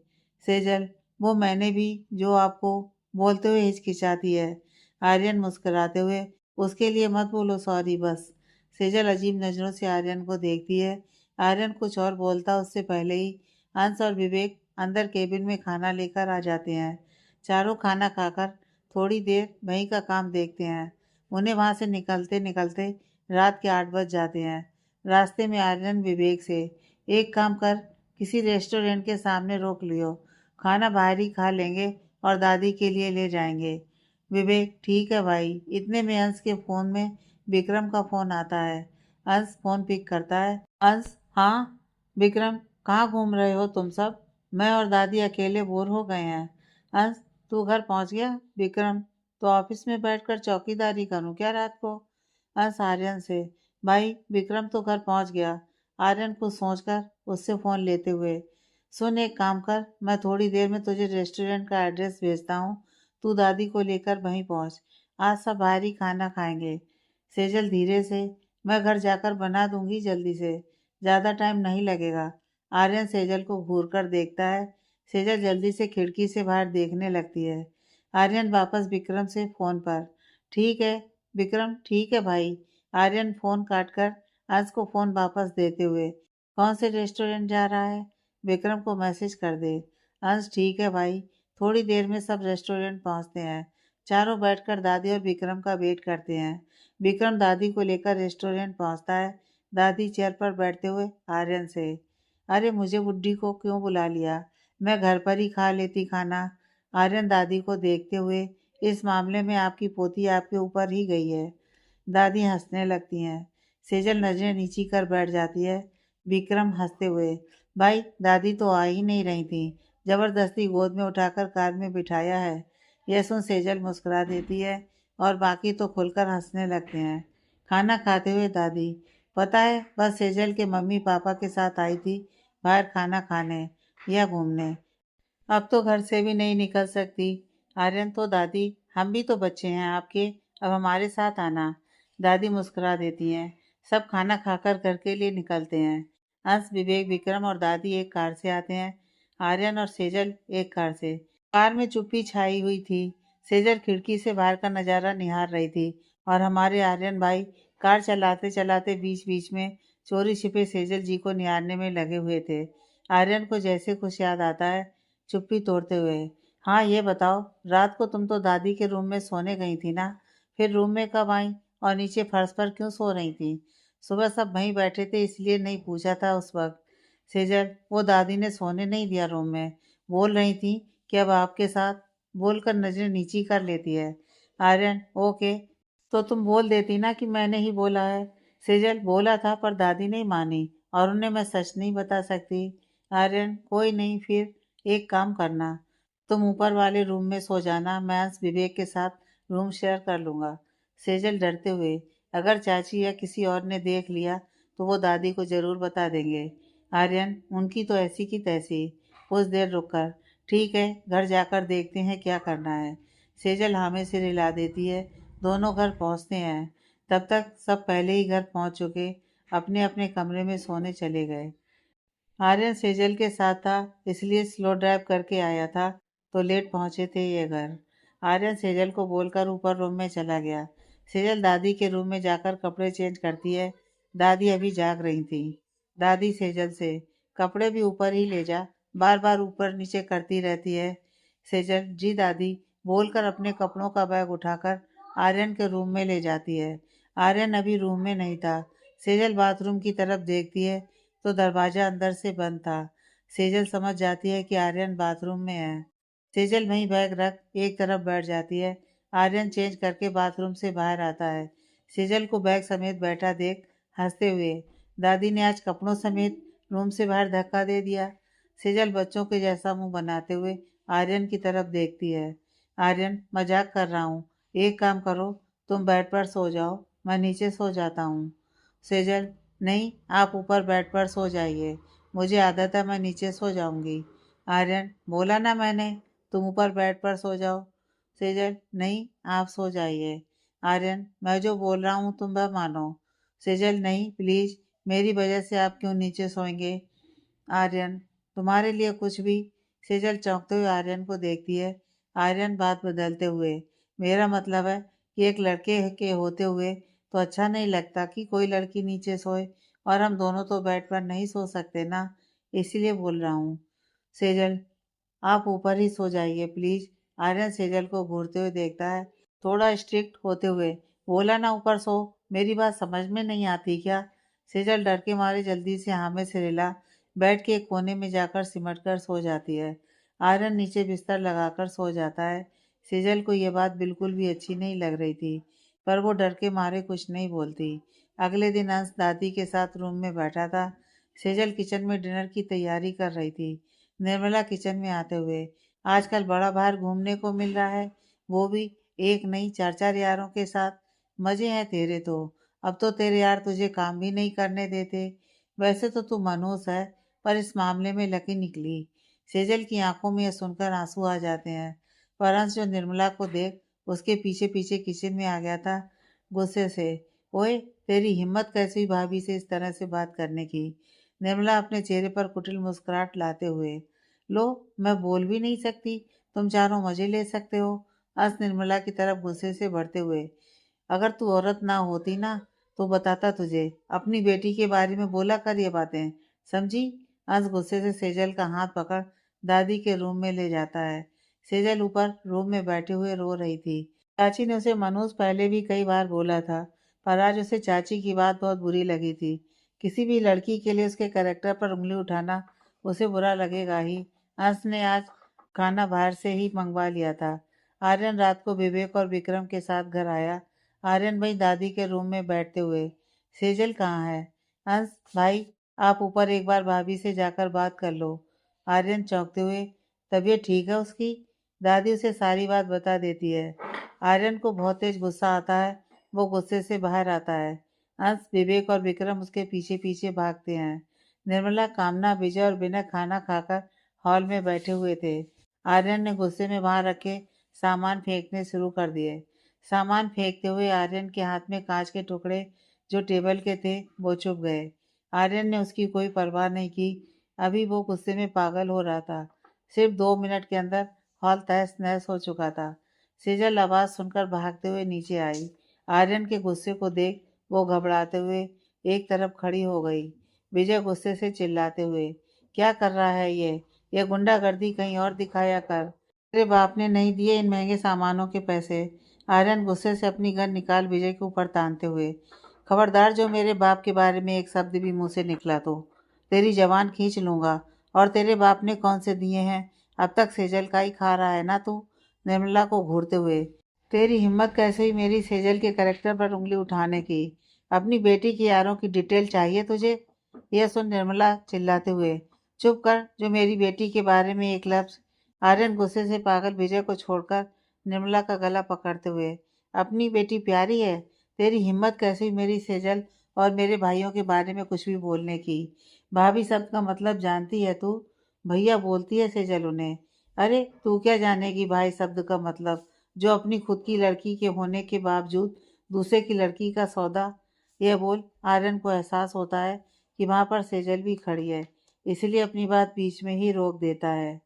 सेजल, वो मैंने भी, जो आपको, बोलते हुए हिचकिचाती है। आर्यन मुस्कुराते हुए, उसके लिए मत बोलो सॉरी बस। सेजल अजीब नजरों से आर्यन को देखती है। आर्यन कुछ और बोलता उससे पहले ही अंश और विवेक अंदर केबिन में खाना लेकर आ जाते हैं। चारों खाना खाकर थोड़ी देर वहीं का काम देखते हैं। उन्हें वहां से निकलते निकलते रात के 8 बज जाते हैं। रास्ते में आर्यन विवेक से, एक काम कर, किसी रेस्टोरेंट के सामने रोक लियो, खाना बाहर ही खा लेंगे और दादी के लिए ले जाएंगे। विवेक, ठीक है भाई। इतने में अंश के फोन में विक्रम का फोन आता है। अंश फोन पिक करता है। अंश, हाँ विक्रम, कहाँ घूम रहे हो तुम सब? मैं और दादी अकेले बोर हो गए हैं। अंश, तू घर पहुंच गया? विक्रम, तो ऑफिस में बैठकर चौकीदारी करूं क्या रात को? अंश आर्यन से, भाई विक्रम तो घर पहुंच गया। आर्यन कुछ सोचकर उससे फोन लेते हुए, सुन एक काम कर, मैं थोड़ी देर में तुझे रेस्टोरेंट का एड्रेस भेजता हूँ, तू दादी को लेकर वहीं पहुंच, आज सब बाहर ही खाना खाएंगे। सेजल धीरे से, मैं घर जाकर बना दूंगी जल्दी से, ज्यादा टाइम नहीं लगेगा। आर्यन सेजल को घूर कर देखता है। सेजल जल्दी से खिड़की से बाहर देखने लगती है। आर्यन वापस विक्रम से फ़ोन पर। ठीक है विक्रम, ठीक है भाई। आर्यन फ़ोन काटकर अंश को फ़ोन वापस देते हुए, कौन से रेस्टोरेंट जा रहा है? विक्रम को मैसेज कर दे। अंश ठीक है भाई, थोड़ी देर में सब रेस्टोरेंट पहुंचते हैं। चारों बैठकर दादी और विक्रम का वेट करते हैं। विक्रम दादी को लेकर रेस्टोरेंट पहुंचता है। दादी चेयर पर बैठते हुए आर्यन से, अरे मुझे बुड्ढी को क्यों बुला लिया? मैं घर पर ही खा लेती खाना। आर्यन दादी को देखते हुए, इस मामले में आपकी पोती आपके ऊपर ही गई है। दादी हंसने लगती हैं। सेजल नजरें नीची कर बैठ जाती है। विक्रम हंसते हुए, भाई दादी तो आ ही नहीं रही थी, जबरदस्ती गोद में उठाकर कार में बिठाया है। यह सुन सेजल मुस्कुरा देती है और बाकी तो खुलकर हंसने लगते हैं। खाना खाते हुए दादी, पता है बस सेजल के मम्मी पापा के साथ आई थी बाहर खाना खाने या घूमने। अब तो घर से भी नहीं निकल सकती। आर्यन तो दादी, हम भी तो बच्चे हैं आपके, अब हमारे साथ आना। दादी मुस्कुरा देती हैं। सब खाना खाकर घर के लिए निकलते हैं। अंश, विवेक, विक्रम और दादी एक कार से आते हैं। आर्यन और सेजल एक कार से। कार में चुप्पी छाई हुई थी। सेजल खिड़की से बाहर का नजारा निहार रही थी और हमारे आर्यन भाई कार चलाते चलाते बीच बीच में चोरी छिपे सेजल जी को निहारने में लगे हुए थे। आर्यन को जैसे कुछ याद आता है, चुप्पी तोड़ते हुए, हाँ ये बताओ, रात को तुम तो दादी के रूम में सोने गई थी ना? फिर रूम में कब आई और नीचे फर्श पर क्यों सो रही थी? सुबह सब वहीं बैठे थे इसलिए नहीं पूछा था उस वक्त। सेजल, वो दादी ने सोने नहीं दिया रूम में, बोल रही थी कि अब आपके साथ, बोलकर नजरें नीची कर लेती है। आर्यन, ओके, तो तुम बोल देती ना कि मैंने ही बोला है। सेजल, बोला था पर दादी नहीं मानी और उन्हें मैं सच नहीं बता सकती। आर्यन, कोई नहीं, फिर एक काम करना, तुम ऊपर वाले रूम में सो जाना, मैं अंश विवेक के साथ रूम शेयर कर लूँगा। सेजल डरते हुए, अगर चाची या किसी और ने देख लिया तो वो दादी को ज़रूर बता देंगे। आर्यन, उनकी तो ऐसी की तैसी। कुछ देर रुककर, ठीक है घर जाकर देखते हैं क्या करना है। सेजल हाँ में सिर हिला देती है। दोनों घर पहुंचते हैं। तब तक सब पहले ही घर पहुंच चुके अपने अपने कमरे में सोने चले गए। आर्यन सेजल के साथ था इसलिए स्लो ड्राइव करके आया था, तो लेट पहुंचे थे ये घर। आर्यन सेजल को बोलकर ऊपर रूम में चला गया। सेजल दादी के रूम में जाकर कपड़े चेंज करती है। दादी अभी जाग रही थी। दादी सेजल से, कपड़े भी ऊपर ही ले जा, बार बार ऊपर नीचे करती रहती है। सेजल, जी दादी, बोलकर अपने कपड़ों का बैग उठाकर आर्यन के रूम में ले जाती है। आर्यन अभी रूम में नहीं था। सेजल बाथरूम की तरफ देखती है तो दरवाजा अंदर से बंद था। सेजल समझ जाती है कि आर्यन बाथरूम में है। सेजल वहीं बैग रख एक तरफ बैठ जाती है। आर्यन चेंज करके बाथरूम से बाहर आता है। सेजल को बैग समेत बैठा देख हंसते हुए, दादी ने आज कपड़ों समेत रूम से बाहर धक्का दे दिया। सेजल बच्चों के जैसा मुंह बनाते हुए आर्यन की तरफ देखती है। आर्यन, मजाक कर रहा हूँ, एक काम करो, तुम बेड पर सो जाओ, मैं नीचे सो जाता हूँ। सेजल, नहीं, आप ऊपर बेड पर सो जाइए, मुझे आदत है, मैं नीचे सो जाऊंगी। आर्यन, बोला ना मैंने, तुम ऊपर बेड पर सो जाओ। सेजल, नहीं, आप सो जाइए। आर्यन, मैं जो बोल रहा हूँ तुम वह मानो। सेजल, नहीं प्लीज, मेरी वजह से आप क्यों नीचे सोएंगे? आर्यन, तुम्हारे लिए कुछ भी। सेजल चौंकते हुए आर्यन को देखती है। आर्यन बात बदलते हुए, मेरा मतलब है कि एक लड़के के होते हुए तो अच्छा नहीं लगता कि कोई लड़की नीचे सोए, और हम दोनों तो बेड पर नहीं सो सकते ना, इसीलिए बोल रहा हूँ। सेजल, आप ऊपर ही सो जाइए प्लीज। आर्यन सेजल को घूरते हुए देखता है, थोड़ा स्ट्रिक्ट होते हुए, बोला ना ऊपर सो, मेरी बात समझ में नहीं आती क्या? सेजल डर के मारे जल्दी से हाँ में सिर हिला बेड के एक कोने में जाकर सिमट कर सो जाती है। आर्यन नीचे बिस्तर लगाकर सो जाता है। सेजल को यह बात बिल्कुल भी अच्छी नहीं लग रही थी, पर वो डर के मारे कुछ नहीं बोलती। अगले दिन अंश दादी के साथ रूम में बैठा था। सेजल किचन में डिनर की तैयारी कर रही थी। निर्मला किचन में आते हुए, आजकल बड़ा बाहर घूमने को मिल रहा है, वो भी एक नहीं चार चार यारों के साथ। मजे हैं तेरे तो, अब तो तेरे यार तुझे काम भी नहीं करने देते। वैसे तो तू मनहूस है, पर इस मामले में लकी निकली। सेजल की आंखों में यह सुनकर आंसू आ जाते हैं। पर अंश जो निर्मला को देख उसके पीछे पीछे किचन में आ गया था, गुस्से से, ओए तेरी हिम्मत कैसी हुई भाभी से इस तरह से बात करने की? निर्मला अपने चेहरे पर कुटिल मुस्कुराहट लाते हुए, लो, मैं बोल भी नहीं सकती, तुम चारों मजे ले सकते हो। अंश निर्मला की तरफ गुस्से से बढ़ते हुए। अगर तू औरत ना होती ना तो बताता तुझे, अपनी बेटी के बारे में बोला कर ये बातें, समझी? अंश गुस्से से सेजल का हाथ पकड़ दादी के रूम में ले जाता है। सेजल ऊपर रूम में बैठे हुए रो रही थी। चाची ने उसे मनोज पहले भी कई बार बोला था, पर आज उसे चाची की बात बहुत बुरी लगी थी। किसी भी लड़की के लिए उसके कैरेक्टर पर उंगली उठाना उसे बुरा लगेगा ही। अंश ने आज खाना बाहर से ही मंगवा लिया था। आर्यन रात को विवेक और विक्रम के साथ घर आया। आर्यन भाई दादी के रूम में बैठते हुए, सेजल कहाँ है? अंश भाई, आप ऊपर एक बार भाभी से जाकर बात कर लो। आर्यन चौंकते हुए, तबीयत ठीक है उसकी? दादी उसे सारी बात बता देती है। आर्यन को बहुत तेज गुस्सा आता है। वो गुस्से से बाहर आता है। अंश, विवेक और विक्रम उसके पीछे पीछे भागते हैं। निर्मला, कामना, विजय और विनय खाना खाकर हॉल में बैठे हुए थे। आर्यन ने गुस्से में वहां रखे सामान फेंकने शुरू कर दिए। सामान फेंकते हुए आर्यन के हाथ में कांच के टुकड़े जो टेबल के थे वो चुभ गए। आर्यन ने उसकी कोई परवाह नहीं की। अभी वो गुस्से में पागल हो रहा था। सिर्फ 2 मिनट के अंदर हॉल तहस नहस हो चुका था। सेजल आवाज सुनकर भागते हुए नीचे आई। आर्यन के गुस्से को देख वो घबराते हुए एक तरफ खड़ी हो गई। विजय गुस्से से चिल्लाते हुए, क्या कर रहा है ये गुंडागर्दी कहीं और दिखाया कर। तेरे बाप ने नहीं दिए इन महंगे सामानों के पैसे। आर्यन गुस्से से अपनी गन निकाल विजय के ऊपर तानते हुए, खबरदार जो मेरे बाप के बारे में एक शब्द भी मुंह से निकला तो तेरी जवान खींच लूंगा। और तेरे बाप ने कौन से दिए हैं? अब तक सेजल का ही खा रहा है ना तू? निर्मला को घूरते हुए, तेरी हिम्मत कैसे हुई मेरी सेजल के करेक्टर पर उंगली उठाने की? अपनी बेटी के यारों की डिटेल चाहिए तुझे? यह सुन निर्मला चिल्लाते हुए, चुप कर, जो मेरी बेटी के बारे में एक लफ्ज। आर्यन गुस्से से पागल विजय को छोड़कर निर्मला का गला पकड़ते हुए, अपनी बेटी प्यारी है? तेरी हिम्मत कैसे हुई मेरी सेजल और मेरे भाइयों के बारे में कुछ भी बोलने की? भाभी शब्द का मतलब जानती है तू? भैया बोलती है सेजल उन्हें। अरे तू क्या जानेगी भाई शब्द का मतलब, जो अपनी खुद की लड़की के होने के बावजूद दूसरे की लड़की का सौदा। यह बोल। आर्यन को एहसास होता है कि वहां पर सेजल भी खड़ी है, इसलिए अपनी बात बीच में ही रोक देता है।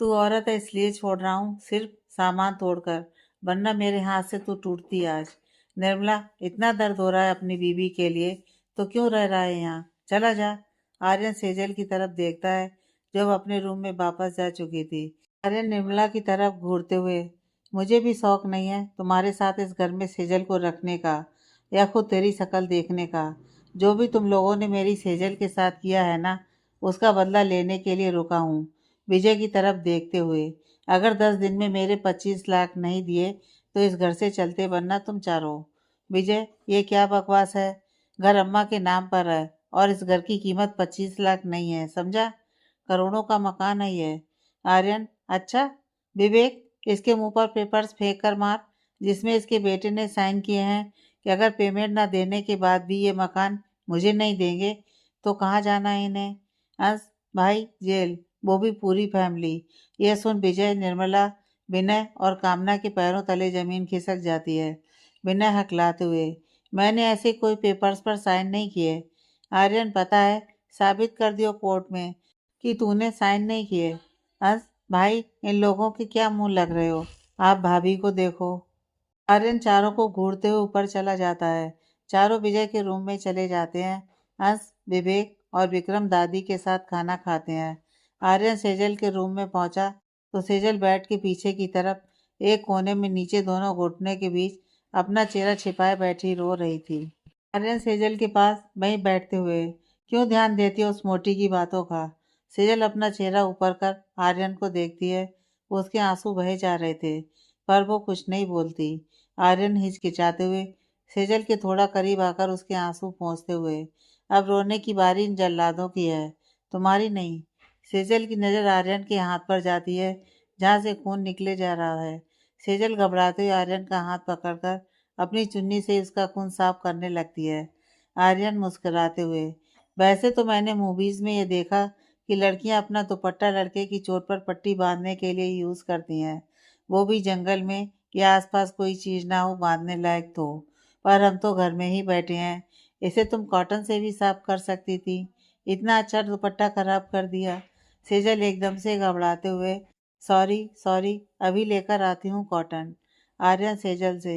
तू औरत है इसलिए छोड़ रहा हूँ, सिर्फ सामान तोड़कर, वरना मेरे हाथ से तू टूटती आज। निर्मला, इतना दर्द हो रहा है अपनी बीवी के लिए तो क्यों रह रहा है यहाँ? चला जा। आर्यन सेजल की तरफ देखता है जो अब अपने रूम में वापस जा चुकी थी। आर्यन निर्मला की तरफ घूरते हुए, मुझे भी शौक नहीं है तुम्हारे साथ इस घर में सेजल को रखने का या खुद तेरी शक्ल देखने का। जो भी तुम लोगों ने मेरी सेजल के साथ किया है ना, उसका बदला लेने के लिए रुका हूँ। विजय की तरफ देखते हुए, अगर 10 दिन में मेरे 25 लाख नहीं दिए तो इस घर से चलते, वरना तुम चारों। विजय, ये क्या बकवास है? घर अम्मा के नाम पर है और इस घर की कीमत 25 लाख नहीं है, समझा? करोड़ों का मकान है ये। आर्यन, अच्छा। विवेक, इसके मुंह पर पेपर्स फेंक कर मार, जिसमें इसके बेटे ने साइन किए हैं कि अगर पेमेंट ना देने के बाद भी ये मकान मुझे नहीं देंगे तो कहाँ जाना है इन्हें? अंश भाई, जेल, वो भी पूरी फैमिली। यह सुन विजय, निर्मला, विनय और कामना के पैरों तले जमीन खिसक जाती है। विनय हकलाते हुए, मैंने ऐसे कोई पेपर्स पर साइन नहीं किए। आर्यन, पता है, साबित कर दियो कोर्ट में कि तूने साइन नहीं किए। अंश भाई, इन लोगों के क्या मुंह लग रहे हो? आप भाभी को देखो। आर्यन चारों को घूरते हुए ऊपर चला जाता है। चारों विजय के रूम में चले जाते हैं। अंश, विवेक और विक्रम दादी के साथ खाना खाते हैं। आर्यन सेजल के रूम में पहुंचा तो सेजल बेड के पीछे की तरफ एक कोने में नीचे दोनों घुटने के बीच अपना चेहरा छिपाए बैठी रो रही थी। आर्यन सेजल के पास वहीं बैठते हुए, क्यों ध्यान देती हो उस मोटी की बातों का? सेजल अपना चेहरा ऊपर कर आर्यन को देखती है। उसके आंसू बहे जा रहे थे, पर वो कुछ नहीं बोलती। आर्यन हिचकिचाते हुए सेजल के थोड़ा करीब आकर उसके आंसू पोंछते हुए, अब रोने की बारी इन जल्लादों की है, तुम्हारी नहीं। सेजल की नज़र आर्यन के हाथ पर जाती है जहाँ से खून निकले जा रहा है। सेजल घबराते हुए आर्यन का हाथ पकड़कर अपनी चुन्नी से उसका खून साफ करने लगती है। आर्यन मुस्कुराते हुए, वैसे तो मैंने मूवीज में ये देखा कि लड़कियां अपना दुपट्टा लड़के की चोट पर पट्टी बांधने के लिए यूज करती हैं, वो भी जंगल में या आसपास कोई चीज ना हो बांधने लायक तो। पर हम तो घर में ही बैठे हैं, इसे तुम कॉटन से भी साफ कर सकती थी। इतना अच्छा दुपट्टा खराब कर दिया। सेजल एकदम से घबराते हुए, सॉरी सॉरी, अभी लेकर आती हूँ कॉटन। आर्यन सेजल से।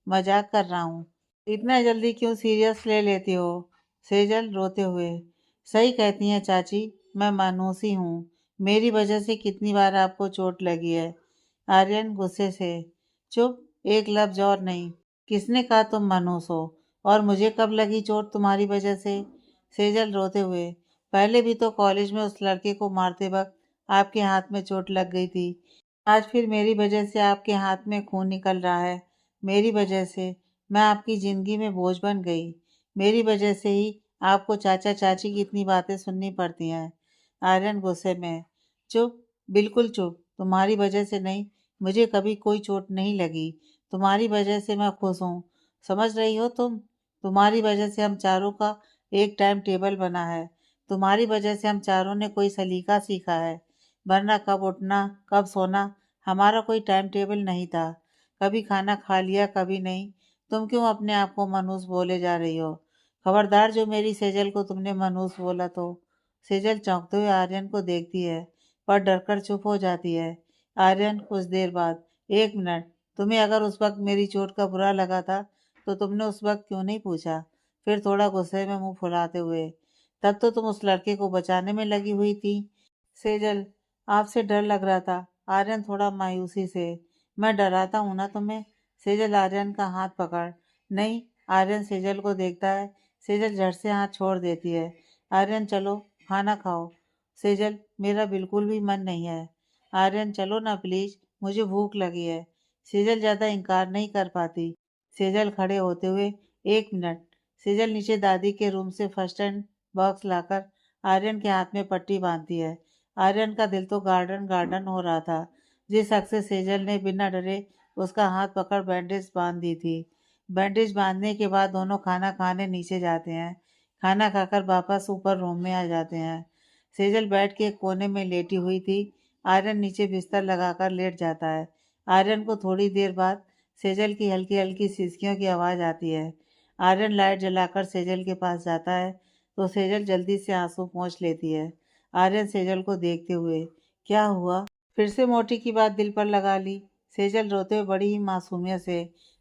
मजाक कर रहा हूँ। इतना जल्दी क्यों सीरियस ले लेती हो? सेजल रोते हुए। सही कहती हैं चाची, मैं मानूसी हूँ। मेरी वजह से कितनी बार आपको चोट लगी है। आर्यन गुस्से से। चुप, एक लफ्ज और नहीं। किसने कहा तुम मनहूस हो? और मुझे कब लगी चोट तुम्हारी वजह से? सेजल रोते हुए। पहले भी तो कॉलेज में उस लड़के को मारते वक्त आपके हाथ में चोट लग गई थी। आज फिर मेरी वजह से आपके हाथ में खून निकल रहा है। मेरी वजह से मैं आपकी ज़िंदगी में बोझ बन गई। मेरी वजह से ही आपको चाचा चाची की इतनी बातें सुननी पड़ती हैं। आर्यन गुस्से में। चुप, बिल्कुल चुप। तुम्हारी वजह से नहीं, मुझे कभी कोई चोट नहीं लगी। तुम्हारी वजह से मैं खुश हूँ। समझ रही हो तुम? तुम्हारी वजह से हम चारों का एक टाइम टेबल बना है। तुम्हारी वजह से हम चारों ने कोई सलीका सीखा है। वरना कब उठना, कब सोना, हमारा कोई टाइम टेबल नहीं था। कभी खाना खा लिया, कभी नहीं। तुम क्यों अपने आप को मनहूस बोले जा रही हो? खबरदार जो मेरी सेजल को तुमने मनहूस बोला तो। सेजल चौंकते हुए आर्यन को देखती है, पर डरकर चुप हो जाती है। आर्यन कुछ देर बाद। एक मिनट, तुम्हें अगर उस वक्त मेरी चोट का बुरा लगा था तो तुमने उस वक्त क्यों नहीं पूछा? फिर थोड़ा गुस्से में मुंह फुलाते हुए। तब तो तुम उस लड़के को बचाने में लगी हुई थी। सेजल, आपसे डर लग रहा था। आर्यन थोड़ा मायूसी से। मैं डराता हूं ना तुम्हें? सेजल आर्यन का हाथ पकड़। नहीं। आर्यन सेजल को देखता है। सेजल झट से हाथ छोड़ देती है। आर्यन चलो, खाना खाओ। सेजल, मेरा बिल्कुल भी मन नहीं है। आर्यन चलो ना प्लीज, मुझे भूख लगी है। सेजल ज्यादा इनकार नहीं कर पाती। सेजल खड़े होते हुए। एक मिनट। सेजल नीचे दादी के रूम से फर्स्ट एड बॉक्स लाकर आर्यन के हाथ में पट्टी बांधती है। आर्यन का दिल तो गार्डन गार्डन हो रहा था। जिस शख्स से सेजल ने बिना डरे उसका हाथ पकड़ बैंडेज बांध दी थी। बैंडेज बांधने के बाद दोनों खाना खाने नीचे जाते हैं। खाना खाकर वापस ऊपर रूम में आ जाते हैं। सेजल बेड के एक कोने में लेटी हुई थी। आर्यन नीचे बिस्तर लगाकर लेट जाता है। आर्यन को थोड़ी देर बाद सेजल की हल्की हल्की सिसकियों की आवाज़ आती है। आर्यन लाइट जलाकर सेजल के पास जाता है तो सेजल जल्दी से आंसू पोंछ लेती है। आर्यन सेजल को देखते हुए। क्या हुआ? फिर से मोटी की बात दिल पर लगा ली? सेजल रोते हुए बड़ी ही मासूमियत से।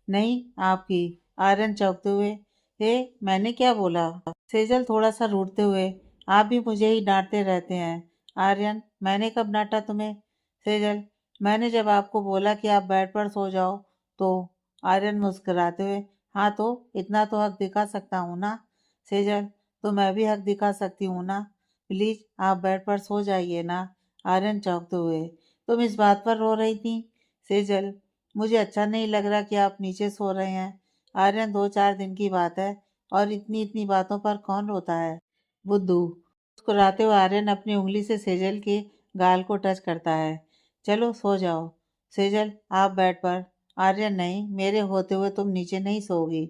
नहीं, आपकी। आर्यन चौंकते हुए। हे, मैंने क्या बोला? सेजल थोड़ा सा रूठते हुए। आप भी मुझे ही डांटते रहते हैं। आर्यन, मैंने कब डांटा तुम्हें? सेजल, मैंने जब आपको बोला कि आप बेड पर सो जाओ तो। आर्यन मुस्कुराते हुए। हाँ तो इतना तो हक दिखा सकता हूँ ना? सेजल, तो मैं भी हक दिखा सकती हूँ ना? प्लीज आप बेड पर सो जाइए ना। आर्यन चौंकते हुए। तुम इस बात पर रो रही थी? सेजल, मुझे अच्छा नहीं लग रहा कि आप नीचे सो रहे हैं। आर्यन, 2-4 दिन की बात है और इतनी इतनी बातों पर कौन रोता है? बुद्धू। मुस्कुराते हुए आर्यन अपनी उंगली से सेजल के गाल को टच करता है। चलो सो जाओ। सेजल, आप बेड पर। आर्यन, नहीं, मेरे होते हुए तुम नीचे नहीं सोओगी।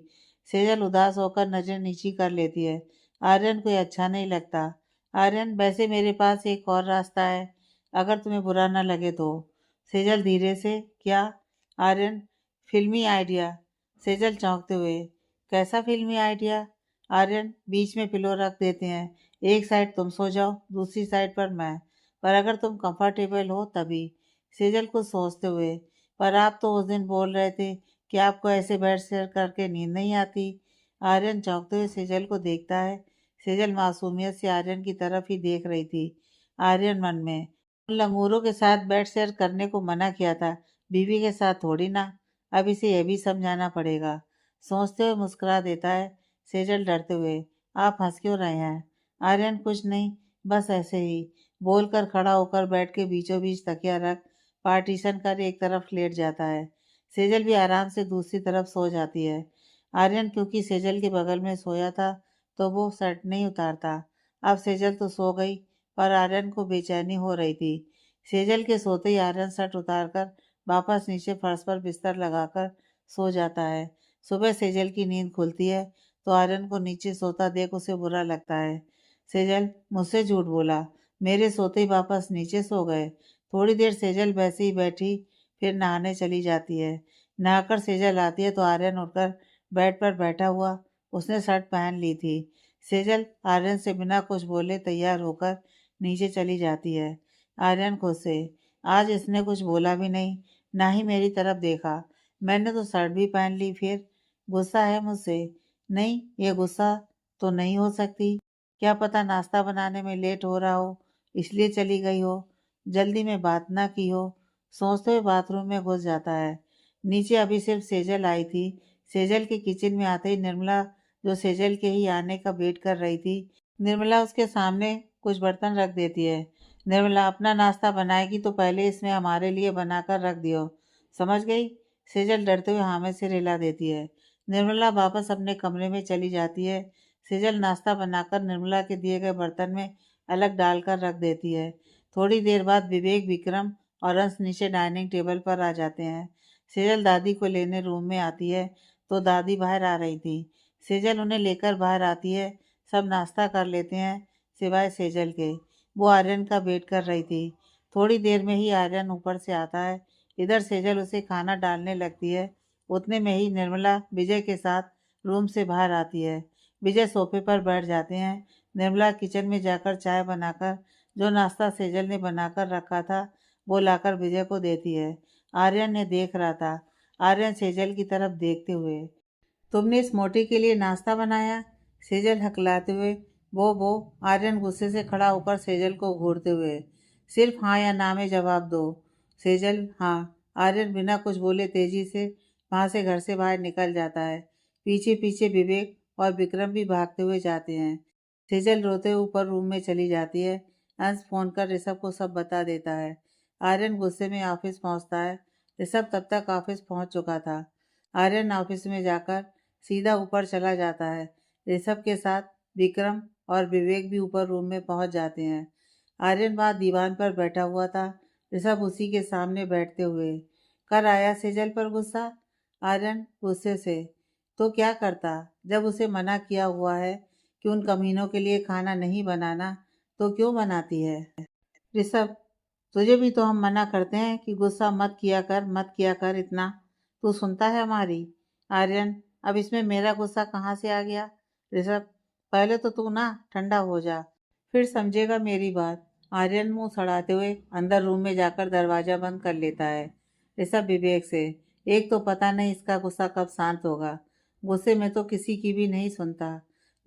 सेजल उदास होकर नजर नीची कर लेती है। आर्यन को ये अच्छा नहीं लगता। आर्यन, वैसे मेरे पास एक और रास्ता है, अगर तुम्हें बुरा न लगे तो। सेजल धीरे से। क्या? आर्यन, फिल्मी आइडिया। सेजल चौंकते हुए। कैसा फिल्मी आइडिया? आर्यन, बीच में पिलो रख देते हैं। एक साइड तुम सो जाओ, दूसरी साइड पर मैं। पर अगर तुम कंफर्टेबल हो तभी। सेजल कुछ सोचते हुए। पर आप तो उस दिन बोल रहे थे कि आपको ऐसे बेड शेयर करके नींद नहीं आती। आर्यन चौंकते हुए सेजल को देखता है। सेजल मासूमियत से आर्यन की तरफ ही देख रही थी। आर्यन मन में। उन लंगूरों के साथ बेड शेयर करने को मना किया था, बीवी के साथ थोड़ी ना। अब इसे यह भी समझाना पड़ेगा। सोचते हुए मुस्कुरा देता है। सेजल डरते हुए। आप हंस क्यों रहे हैं? आर्यन, कुछ नहीं, बस ऐसे ही। बोलकर खड़ा होकर बेड के बीचों बीच तकिया रख पार्टीशन कर एक तरफ लेट जाता है। सेजल भी आराम से दूसरी तरफ सो जाती है। आर्यन क्योंकि सेजल के बगल में सोया था तो वो शर्ट नहीं उतारता। अब सेजल तो सो गई, पर आर्यन को बेचैनी हो रही थी। सेजल के सोते ही आर्यन शर्ट उतारकर वापस नीचे फर्श पर बिस्तर लगाकर सो जाता है। सुबह सेजल की नींद खुलती है तो आर्यन को नीचे सोता देख उसे बुरा लगता है। सेजल, मुझसे झूठ बोला, मेरे सोते ही वापस नीचे सो गए। थोड़ी देर सेजल वैसे ही बैठी, फिर नहाने चली जाती है। नहाकर सेजल आती है तो आर्यन उठकर बेड पर बैठा हुआ। उसने शर्ट पहन ली थी। सेजल आर्यन से बिना कुछ बोले तैयार होकर नीचे चली जाती है। आर्यन खुद से। आज इसने कुछ बोला भी नहीं, ना ही मेरी तरफ देखा। मैंने तो शर्ट भी पहन ली, फिर गुस्सा है मुझसे? नहीं, ये गुस्सा तो नहीं हो सकती। क्या पता नाश्ता बनाने में लेट हो रहा हो, इसलिए चली गई हो, जल्दी में बात ना की हो। सोचते हुए बाथरूम में घुस जाता है। नीचे अभी सिर्फ सेजल आई थी। सेजल के किचन में आते ही निर्मला, जो सेजल के ही आने का वेट कर रही थी, निर्मला उसके सामने कुछ बर्तन रख देती है। निर्मला, अपना नाश्ता बनाएगी तो पहले इसमें हमारे लिए बनाकर रख दियो, समझ गई? सेजल डरते हुए हाँ में सिर हिला देती है। निर्मला वापस अपने कमरे में चली जाती है। सेजल नाश्ता बनाकर निर्मला के दिए गए बर्तन में अलग डालकर रख देती है। थोड़ी देर बाद विवेक, विक्रम और अंश नीचे डाइनिंग टेबल पर आ जाते हैं। सेजल दादी को लेने रूम में आती है तो दादी बाहर आ रही थी। सेजल उन्हें लेकर बाहर आती है। सब नाश्ता कर लेते हैं सिवाय सेजल के। वो आर्यन का वेट कर रही थी। थोड़ी देर में ही आर्यन ऊपर से आता है। इधर सेजल उसे खाना डालने लगती है। उतने में ही निर्मला विजय के साथ रूम से बाहर आती है। विजय सोफे पर बैठ जाते हैं। निर्मला किचन में जाकर चाय बनाकर, जो नाश्ता सेजल ने बनाकर रखा था, वो लाकर विजय को देती है। आर्यन ने देख रहा था। आर्यन सेजल की तरफ देखते हुए, तुमने इस मोटी के लिए नाश्ता बनाया? सेजल हकलाते हुए, वो। आर्यन गुस्से से खड़ा होकर सेजल को घूरते हुए, सिर्फ हाँ या ना में जवाब दो। सेजल, हाँ। आर्यन बिना कुछ बोले तेजी से वहां से घर से बाहर निकल जाता है। पीछे पीछे विवेक और विक्रम भी भागते हुए जाते हैं। सेजल रोते हुए ऊपर रूम में चली जाती है। अंश फोन कर ऋषभ को सब बता देता है। आर्यन गुस्से में ऑफिस पहुंचता है। ऋषभ तब तक ऑफिस पहुंच चुका था। आर्यन ऑफिस में जाकर सीधा ऊपर चला जाता है। ऋषभ के साथ विक्रम और विवेक भी ऊपर रूम में पहुंच जाते हैं। आर्यन वहां दीवान पर बैठा हुआ था, ऋषभ उसी के सामने बैठते हुए। कर आया सेजल पर गुस्सा? आर्यन गुस्से से, तो क्या करता जब उसे मना किया हुआ है कि उन कमीनों के लिए खाना नहीं बनाना, तो क्यों बनाती है? ऋषभ, तुझे भी तो हम मना करते हैं कि गुस्सा मत किया कर, मत किया कर इतना। तू सुनता है हमारी? आर्यन, अब इसमें मेरा गुस्सा कहाँ से आ गया? ऋषभ, पहले तो तू ना ठंडा हो जा, फिर समझेगा मेरी बात। आर्यन मुंह सड़ाते हुए अंदर रूम में जाकर दरवाजा बंद कर लेता है। ऋषभ विवेक से, एक तो पता नहीं इसका गुस्सा कब शांत होगा, गुस्से में तो किसी की भी नहीं सुनता।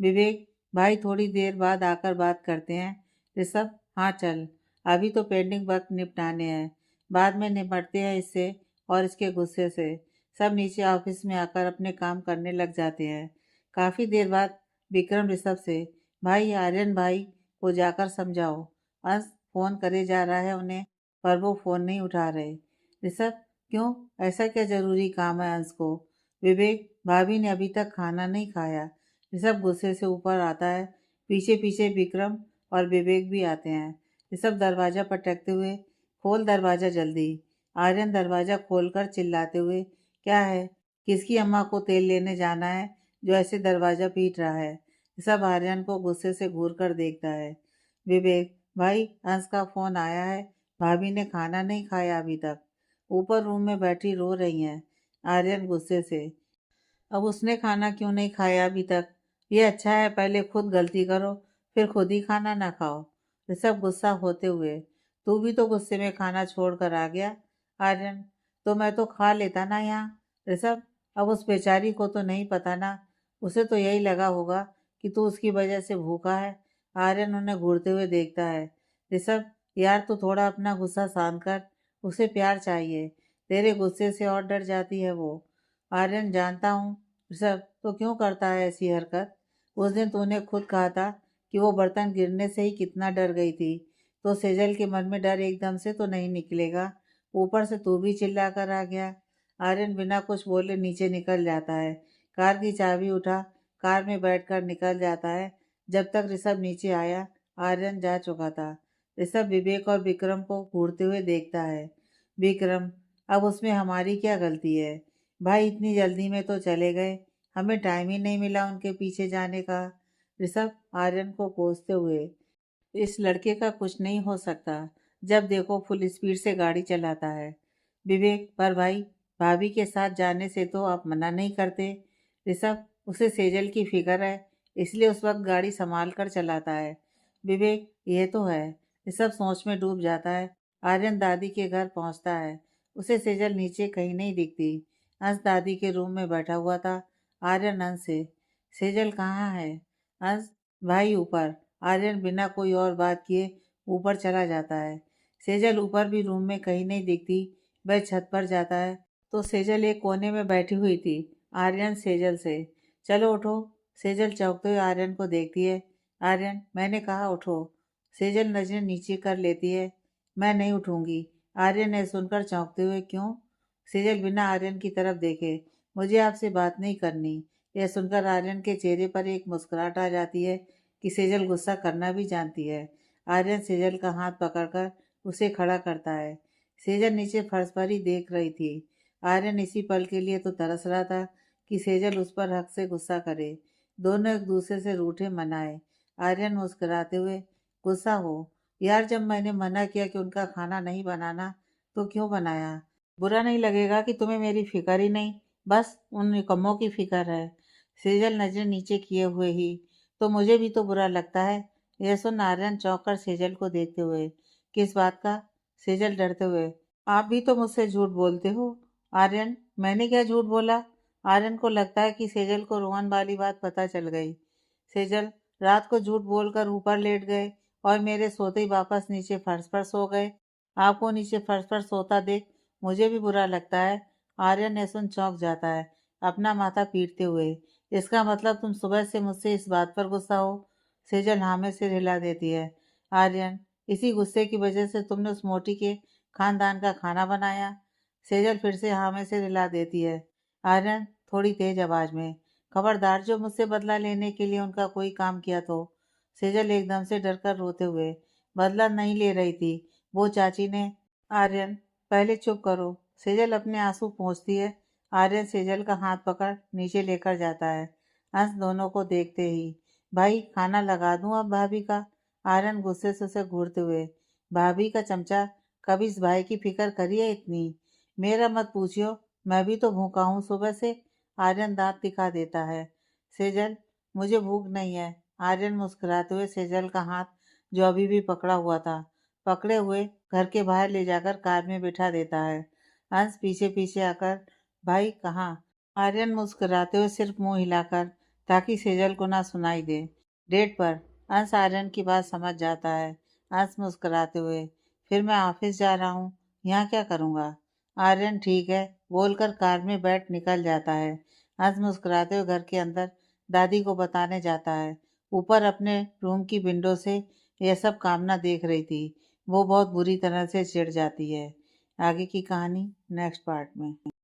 विवेक, भाई थोड़ी देर बाद आकर बात करते हैं। ऋषभ, हाँ चल, अभी तो पेंडिंग वर्क निपटाने हैं, बाद में निपटते हैं इससे और इसके गुस्से से। सब नीचे ऑफिस में आकर अपने काम करने लग जाते हैं। काफ़ी देर बाद विक्रम ऋषभ से, भाई आर्यन भाई को जाकर समझाओ, अंश फ़ोन करे जा रहा है उन्हें, पर वो फ़ोन नहीं उठा रहे। ऋषभ, क्यों, ऐसा क्या ज़रूरी काम है अंश को? विवेक, भाभी ने अभी तक खाना नहीं खाया। ऋषभ गुस्से से ऊपर आता है। पीछे पीछे विक्रम और विवेक भी आते हैं। ऋषभ दरवाज़ा पटकते हुए, खोल दरवाज़ा जल्दी। आर्यन दरवाज़ा खोलकर चिल्लाते हुए, क्या है? किसकी अम्मा को तेल लेने जाना है जो ऐसे दरवाज़ा पीट रहा है? ऋषभ आर्यन को गुस्से से घूर कर देखता है। विवेक, भाई अंश का फ़ोन आया है, भाभी ने खाना नहीं खाया अभी तक, ऊपर रूम में बैठी रो रही हैं। आर्यन गुस्से से, अब उसने खाना क्यों नहीं खाया अभी तक? ये अच्छा है पहले खुद गलती करो, फिर खुद ही खाना ना खाओ। ऋषभ गुस्सा होते हुए, तू भी तो गुस्से में खाना छोड़ कर आ गया। आर्यन, तो मैं तो खा लेता ना यहाँ। ऋषभ, अब उस बेचारी को तो नहीं पता ना, उसे तो यही लगा होगा कि तू उसकी वजह से भूखा है। आर्यन उन्हें घूरते हुए देखता है। ऋषभ, यार तू थोड़ा अपना गुस्सा शांत कर, उसे प्यार चाहिए, तेरे गुस्से से और डर जाती है वो। आर्यन, जानता हूँ ऋषभ, तो क्यों करता है ऐसी हरकत? उस दिन तूने खुद कहा था कि वो बर्तन गिरने से ही कितना डर गई थी, तो सेजल के मन में डर एकदम से तो नहीं निकलेगा, ऊपर से तू भी चिल्ला कर आ गया। आर्यन बिना कुछ बोले नीचे निकल जाता है। कार की चाबी उठा, कार में बैठकर निकल जाता है। जब तक ऋषभ नीचे आया, आर्यन जा चुका था। ऋषभ विवेक और विक्रम को घूरते हुए देखता है। विक्रम, अब उसमें हमारी क्या गलती है? भाई इतनी जल्दी में तो चले गए, हमें टाइम ही नहीं मिला उनके पीछे जाने का। ऋषभ आर्यन को कोसते हुए, इस लड़के का कुछ नहीं हो सकता, जब देखो फुल स्पीड से गाड़ी चलाता है। विवेक, पर भाई भाभी के साथ जाने से तो आप मना नहीं करते। ऋषभ, उसे सेजल की फिक्र है, इसलिए उस वक्त गाड़ी संभाल कर चलाता है। विवेक, ये तो है। ऋषभ सोच में डूब जाता है। आर्यन दादी के घर पहुंचता है। उसे सेजल नीचे कहीं नहीं दिखती। अंश दादी के रूम में बैठा हुआ था। आर्यन अंश से, सेजल कहाँ है? अंश, भाई ऊपर। आर्यन बिना कोई और बात किए ऊपर चला जाता है। सेजल ऊपर भी रूम में कहीं नहीं दिखती। वह छत पर जाता है तो सेजल एक कोने में बैठी हुई थी। आर्यन सेजल से, चलो उठो। सेजल चौंकते हुए आर्यन को देखती है। आर्यन, मैंने कहा उठो। सेजल नजरें नीचे कर लेती है। मैं नहीं उठूंगी। आर्यन ने सुनकर चौंकते हुए, क्यों? सेजल बिना आर्यन की तरफ देखे, मुझे आपसे बात नहीं करनी। यह सुनकर आर्यन के चेहरे पर एक मुस्कुराहट आ जाती है कि सेजल गुस्सा करना भी जानती है। आर्यन सेजल का हाथ पकड़कर उसे खड़ा करता है। सेजल नीचे फर्श पर ही देख रही थी। आर्यन इसी पल के लिए तो तरस रहा था कि सेजल उस पर हक से गुस्सा करे। दोनों एक दूसरे से रूठे मनाए। आर्यन मुस्कुराते हुए, गुस्सा हो? यार, जब मैंने मना किया कि उनका खाना नहीं बनाना तो क्यों बनाया? बुरा नहीं लगेगा कि तुम्हें मेरी फिक्र ही नहीं, बस उन निकम्मों की फिक्र है। सेजल नजरें नीचे किए हुए ही, तो मुझे भी तो बुरा लगता है। यह सुन आर्यन चौंक कर सेजल को देखते हुए, किस बात का? सेजल डरते हुए, आप भी तो मुझसे झूठ बोलते हो। आर्यन, मैंने क्या झूठ बोला? आर्यन को लगता है कि सेजल को रोहन वाली बात पता चल गई। सेजल, रात को झूठ बोलकर ऊपर लेट गए और मेरे सोते ही वापस नीचे फर्श पर सो गए। आपको नीचे फर्श पर सोता देख मुझे भी बुरा लगता है। आर्यन ने सुन चौंक जाता है, अपना माथा पीटते हुए। इसका मतलब तुम सुबह से मुझसे इस बात पर गुस्सा हो? सेजल हाँ में सिर हिला देती है। आर्यन, इसी गुस्से की वजह से तुमने उस मोटी के खानदान का खाना बनाया? सेजल फिर से हाँ में सिर हिला देती है। आर्यन थोड़ी तेज आवाज में, खबरदार जो मुझसे बदला लेने के लिए उनका कोई काम किया तो। सेजल एकदम से डरकर रोते हुए, बदला नहीं ले रही थी, वो चाची ने। आर्यन, पहले चुप करो। सेजल अपने आंसू पोंछती है। आर्यन सेजल का हाथ पकड़ नीचे लेकर जाता है। अंश दोनों को देखते ही, भाई खाना लगा दूं अब भाभी का? आर्यन गुस्से से उसे घूरते हुए, भाभी का चमचा, कभी इस भाई की फिक्र करी है इतनी? मेरा मत पूछियो, मैं भी तो भूखा हूँ सुबह से। आर्यन दांत दिखा देता है। सेजल, मुझे भूख नहीं है। आर्यन मुस्कुराते हुए सेजल का हाथ, जो अभी भी पकड़ा हुआ था, पकड़े हुए घर के बाहर ले जाकर कार में बिठा देता है। अंश पीछे पीछे आकर, भाई कहाँ? आर्यन मुस्कुराते हुए सिर्फ मुंह हिलाकर, ताकि सेजल को ना सुनाई दे। डेट पर। अंश आर्यन की बात समझ जाता है। अंश मुस्कुराते हुए, फिर मैं ऑफिस जा रहा हूँ, यहाँ क्या करूँगा? आर्यन ठीक है बोलकर कार में बैठ निकल जाता है। अंश मुस्कुराते हुए घर के अंदर दादी को बताने जाता है। ऊपर अपने रूम की विंडो से यह सब कामना देख रही थी। वो बहुत बुरी तरह से चिढ़ जाती है। आगे की कहानी नेक्स्ट पार्ट में।